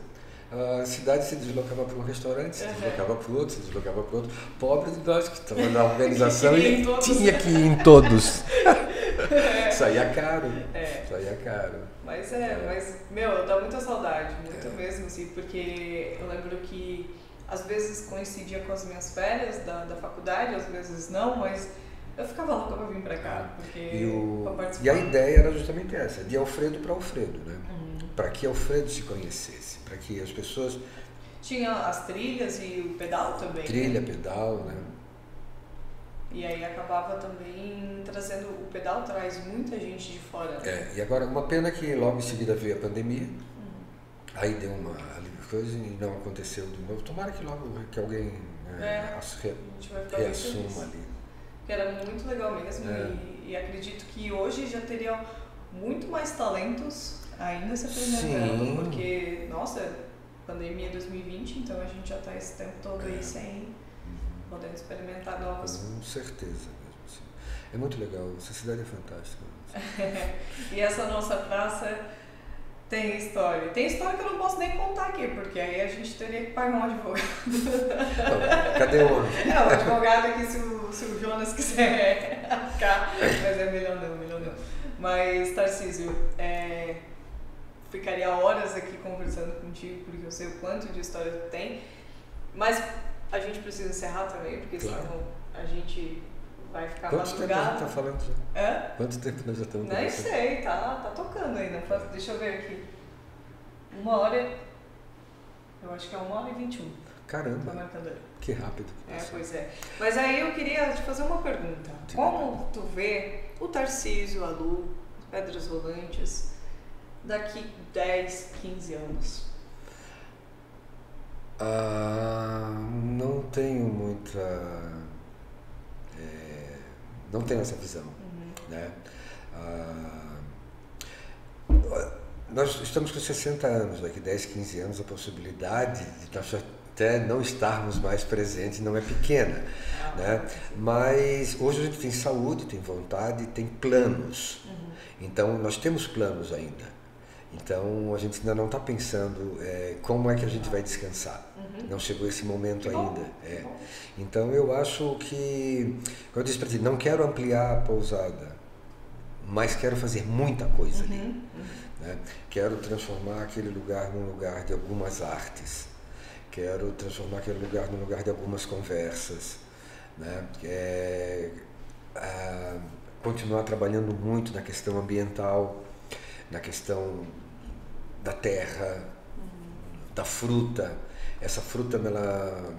a cidade se deslocava para um restaurante, se deslocava para o outro, se deslocava para o outro. Pobres de nós que estavam na organização e tinha que ir em todos. Saía caro. Saía caro. Mas meu, dá muita saudade, muito mesmo, assim, porque eu lembro que às vezes coincidia com as minhas férias da faculdade, às vezes não, mas eu ficava louca pra vir pra cá, pra participar. E a ideia era justamente essa, de Alfredo para Alfredo, né? Para que Alfredo se conhecesse, para que as pessoas... Tinha as trilhas e o pedal também. Pedal, né? E aí acabava também trazendo... O pedal traz muita gente de fora. E agora, uma pena que logo em seguida veio a pandemia, aí deu uma coisa e não aconteceu de novo. Tomara que logo alguém reassuma ali. Que era muito legal mesmo e acredito que hoje já teriam muito mais talentos ainda se apresentando, porque, nossa, pandemia 2020, então a gente já está esse tempo todo aí sem podendo experimentar novas. Com certeza mesmo. Assim. É muito legal, essa cidade é fantástica. E essa nossa praça tem história. Tem história que eu não posso nem contar aqui, porque aí a gente teria que pagar um advogado. Cadê o homem? O advogado aqui, se o Jonas quiser ficar, mas é melhor não. Mas, Tarcísio, ficaria horas aqui conversando contigo, porque eu sei o quanto de história tu tem, mas a gente precisa encerrar também, porque senão a gente vai ficar madrugada. Quanto tempo a gente está falando já? Quanto tempo nós já estamos Nem sei, tá tocando ainda. Deixa eu ver aqui. 1 hora, eu acho que é 1h21. Caramba, que rápido. Pois é. Mas aí eu queria te fazer uma pergunta. Como tu vê o Tarcísio, a Lu, as Pedras Rolantes, daqui 10, 15 anos? Não tenho muita... não tenho essa visão, né? nós estamos com 60 anos, daqui 10, 15 anos a possibilidade de nós até não estarmos mais presentes não é pequena, né? Mas hoje a gente tem saúde, tem vontade, tem planos. Então nós temos planos ainda. Então a gente ainda não está pensando como é que a gente vai descansar. Não chegou esse momento ainda. Então eu acho que, como eu disse para ti, não quero ampliar a pousada, mas quero fazer muita coisa ali. Né? Quero transformar aquele lugar num lugar de algumas artes. Quero transformar aquele lugar num lugar de algumas conversas. Né? Continuar trabalhando muito na questão ambiental, na questão da terra, da fruta. Essa fruta, ela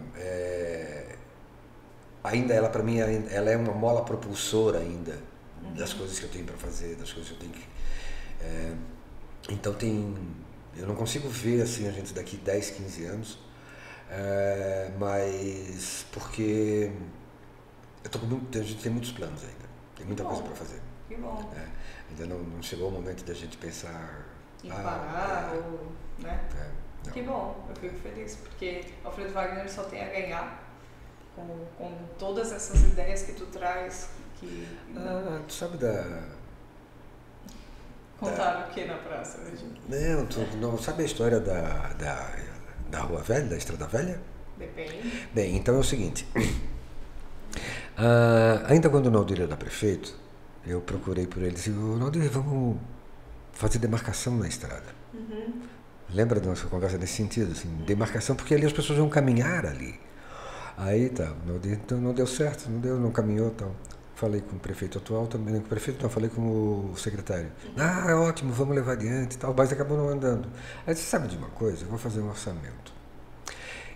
para mim, ela é uma mola propulsora ainda das coisas que eu tenho para fazer, das coisas que eu tenho que... Então eu não consigo ver assim a gente daqui 10, 15 anos, mas porque a gente tem muitos planos ainda, tem muita coisa para fazer. Que bom. Ainda não chegou o momento da gente pensar em parar, né? Que bom, eu fico feliz, porque Alfredo Wagner só tem a ganhar com todas essas ideias que tu traz. Tu sabe Contaram o que na praça? Não sabe a história da Rua Velha, da Estrada Velha? Depende. Bem, então é o seguinte. Ainda quando o Naldir era prefeito, eu procurei por ele e disse: Naldir, vamos fazer demarcação na estrada. Lembra da nossa conversa nesse sentido? Assim, demarcação, porque ali as pessoas vão caminhar ali. Aí tá, não deu certo, não caminhou e tal. Falei com o prefeito atual também, com o prefeito não, falei com o secretário. É ótimo, vamos levar adiante e tal, mas acabou não andando. Aí você sabe de uma coisa, eu vou fazer um orçamento.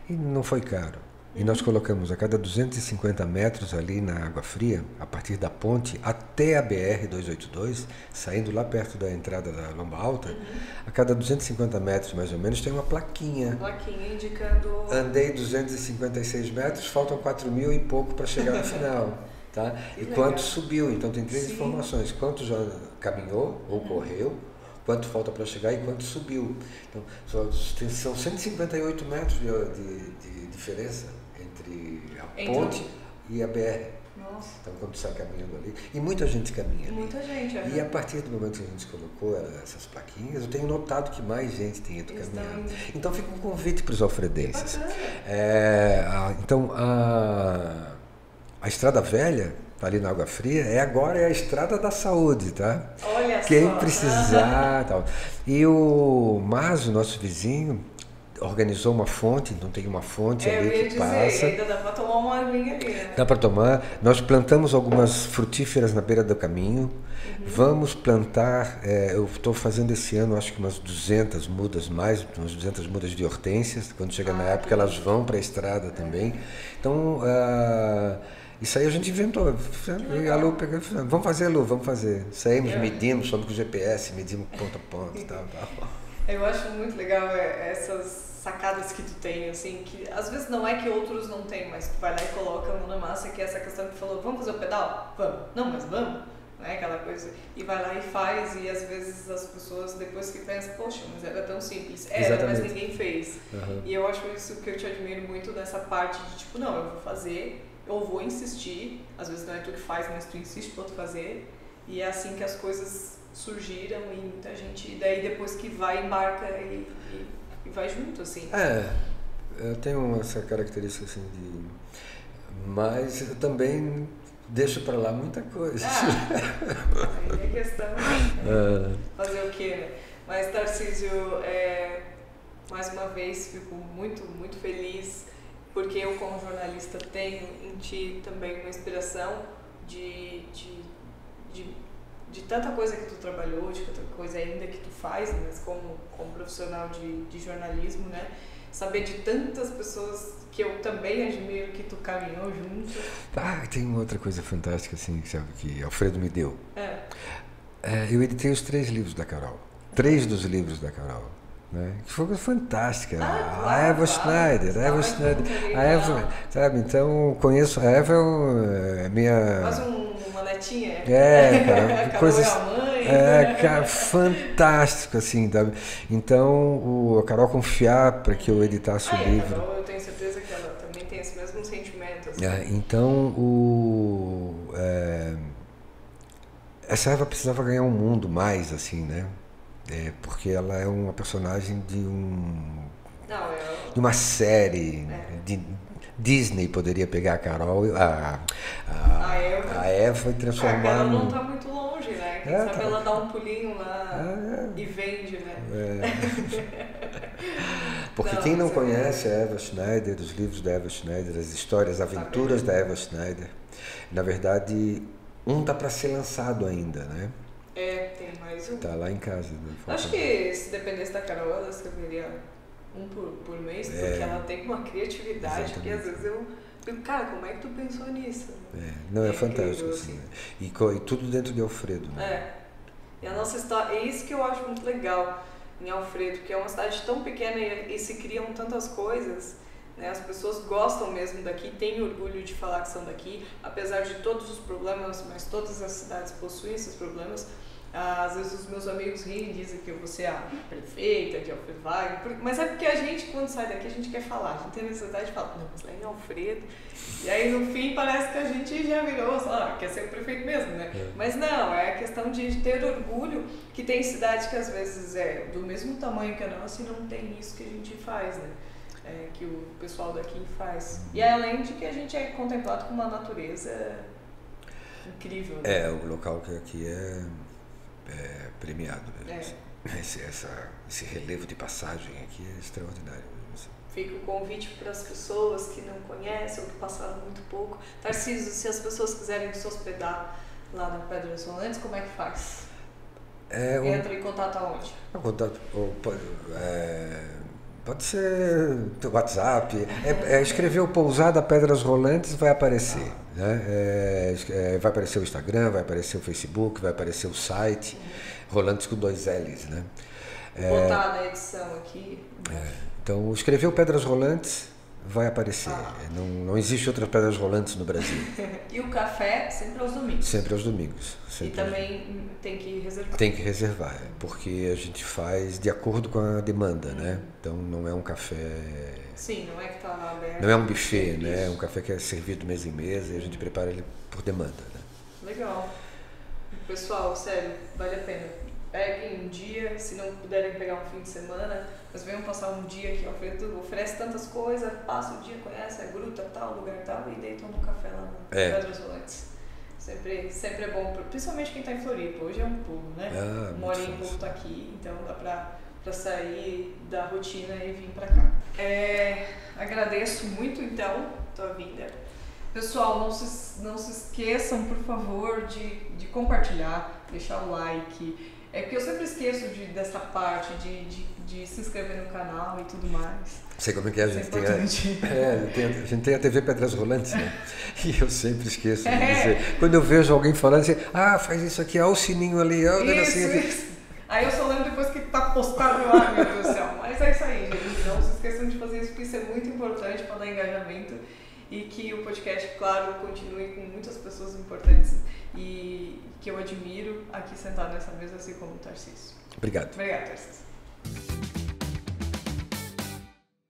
E não foi caro. E nós colocamos a cada 250 metros ali na Água Fria, a partir da ponte até a BR-282, saindo lá perto da entrada da Lomba Alta, a cada 250 metros mais ou menos tem uma plaquinha. Plaquinha indicando... Andei 256 metros, faltam 4.000 e pouco para chegar no final. Tá? E quanto subiu, então tem 3 informações: quanto já caminhou ou correu, quanto falta para chegar e quanto subiu. Então, são 158 metros de diferença entre a ponte e a BR. Nossa. Então, quando você está caminhando ali, e muita gente caminha ali. Muita gente, E a partir do momento que a gente colocou essas plaquinhas, eu tenho notado que mais gente tem ido caminhando. Então, fica um convite para os alfredenses. Então, a Estrada Velha, ali na Água Fria, agora é a Estrada da Saúde, tá? Olha Quem só. precisar, tal. E o Maso, nosso vizinho, organizou uma fonte, então tem uma fonte ali que passa. Ainda dá para tomar uma aguinha ali, né? Dá para tomar. Nós plantamos algumas frutíferas na beira do caminho. Vamos plantar, eu estou fazendo esse ano, acho que umas 200 mudas de hortênsias. Quando chega na época, elas vão para a estrada também. Então, isso aí a gente inventou. A Lu pegou, vamos fazer, Lu, vamos fazer. Saímos, medimos, fomos com o GPS, medimos ponto a ponto e tal. Eu acho muito legal essas sacadas que tu tem, assim, que às vezes não é que outros não têm, mas tu vai lá e coloca a mão na massa, que é essa questão que tu falou: vamos fazer o pedal? Vamos. Não, mas vamos. Né? Aquela coisa. E vai lá e faz, e às vezes as pessoas depois que pensam: poxa, mas era tão simples. Mas ninguém fez. E eu acho isso que eu te admiro muito nessa parte de tipo, não, eu vou fazer, eu vou insistir. Às vezes não é tu que faz, mas tu insiste para tu fazer. E é assim que as coisas surgiram, e muita gente daí depois que vai, embarca e vai junto, assim. Eu tenho essa característica assim mas eu também deixo para lá muita coisa. Aí é questão de fazer o quê, né? Mas, Tarcísio, mais uma vez fico muito, muito feliz, porque eu, como jornalista, tenho em ti também uma inspiração de tanta coisa que tu trabalhou, de tanta coisa ainda que tu faz, mas como profissional de jornalismo, né? Saber de tantas pessoas que eu também admiro, que tu caminhou junto. Tem uma outra coisa fantástica, assim, que Alfredo me deu. Eu editei os 3 livros da Carol. 3 dos livros da Carol. Né? Que foi fantástica. A Eva Schneider. A Eva, sabe? Então, conheço a Eva, é minha... Quase uma netinha. Cara, coisas... A mãe. Cara, fantástico, assim, tá? Então, a Carol confiar para que eu editasse o livro. Carol, eu tenho certeza que ela também tem esse mesmo sentimento. Assim. Então, essa Eva precisava ganhar um mundo mais, assim, né? Porque ela é uma personagem de uma série de Disney. Poderia pegar a Carol, a Eva e transformar. Ela não está muito longe, né? Quem sabe ela dá um pulinho lá e vende, né? Porque quem não conhece a Eva Schneider, os livros da Eva Schneider, as histórias, as aventuras da Eva Schneider, na verdade, um tá para ser lançado ainda, né? Tem mais um. Tá lá em casa. Né? Acho que se dependesse da Carol, ela escreveria um por mês, porque ela tem uma criatividade que às vezes eu fico, cara, como é que tu pensou nisso? Não, é fantástico, assim. Né? E tudo dentro de Alfredo, né? E a nossa história, é isso que eu acho muito legal em Alfredo, que é uma cidade tão pequena e se criam tantas coisas, né? As pessoas gostam mesmo daqui, têm orgulho de falar que são daqui, apesar de todos os problemas, mas todas as cidades possuem esses problemas. Às vezes os meus amigos riem e dizem que eu vou ser a prefeita de Alfredo Wagner, mas é porque a gente, quando sai daqui, a gente quer falar, a gente tem necessidade de falar, não, mas lá em Alfredo, e aí no fim parece que a gente já virou, quer ser o prefeito mesmo, né? Mas não, é a questão de ter orgulho, que tem cidades que às vezes é do mesmo tamanho que a nossa e não tem isso que a gente faz, né? Que o pessoal daqui faz. E além de que a gente é contemplado com uma natureza incrível, né? O local que aqui é premiado mesmo. Esse relevo de passagem aqui é extraordinário mesmo. Assim. Fica o convite para as pessoas que não conhecem ou que passaram muito pouco. Tarcísio, se as pessoas quiserem se hospedar lá na Pedras Rolantes, como é que faz? Entra em contato aonde? Pode ser WhatsApp. Escrever Pousada Pedras Rolantes vai aparecer. Né? Vai aparecer o Instagram, vai aparecer o Facebook, vai aparecer o site. Rolantes com 2 L's. Né? Vou botar na edição aqui. Então, escrever Pedras Rolantes vai aparecer. Não existe outras Pedras Rolantes no Brasil. E o café sempre aos domingos? Sempre aos domingos. E também tem que reservar? Tem que reservar, porque a gente faz de acordo com a demanda, né? Então não é um café... Sim, não é que está lá aberto. Não é um buffet, né? É um café que é servido mesa em mesa e a gente prepara ele por demanda, né? Legal. Pessoal, sério, vale a pena. Peguem um dia, se não puderem pegar um fim de semana, mas venham passar um dia aqui, oferece tantas coisas, passa o dia, conhece a gruta tal, lugar tal, e daí toma um café lá no Pedras Rolantes. Sempre é bom, principalmente quem está em Floripa, hoje é um pulo, né? Uma hora e pouco tá aqui, então dá pra sair da rotina e vir pra cá. Agradeço muito, então, tua vinda. Pessoal, não se esqueçam, por favor, de compartilhar, deixar o like. Porque eu sempre esqueço dessa parte de se inscrever no canal e tudo mais. Sei como é que a gente tem. A gente tem a TV Pedras Rolantes, né? E eu sempre esqueço de dizer. Quando eu vejo alguém falando assim, faz isso aqui, o sininho ali, isso. Aí eu só lembro depois que tá postado lá, meu Deus do céu. Mas é isso aí, gente. Não se esqueçam de fazer isso, porque isso é muito importante para dar engajamento. E que o podcast, claro, continue com muitas pessoas importantes e que eu admiro aqui sentado nessa mesa, assim como o Tarcísio. Obrigado. Obrigado, Tarcísio.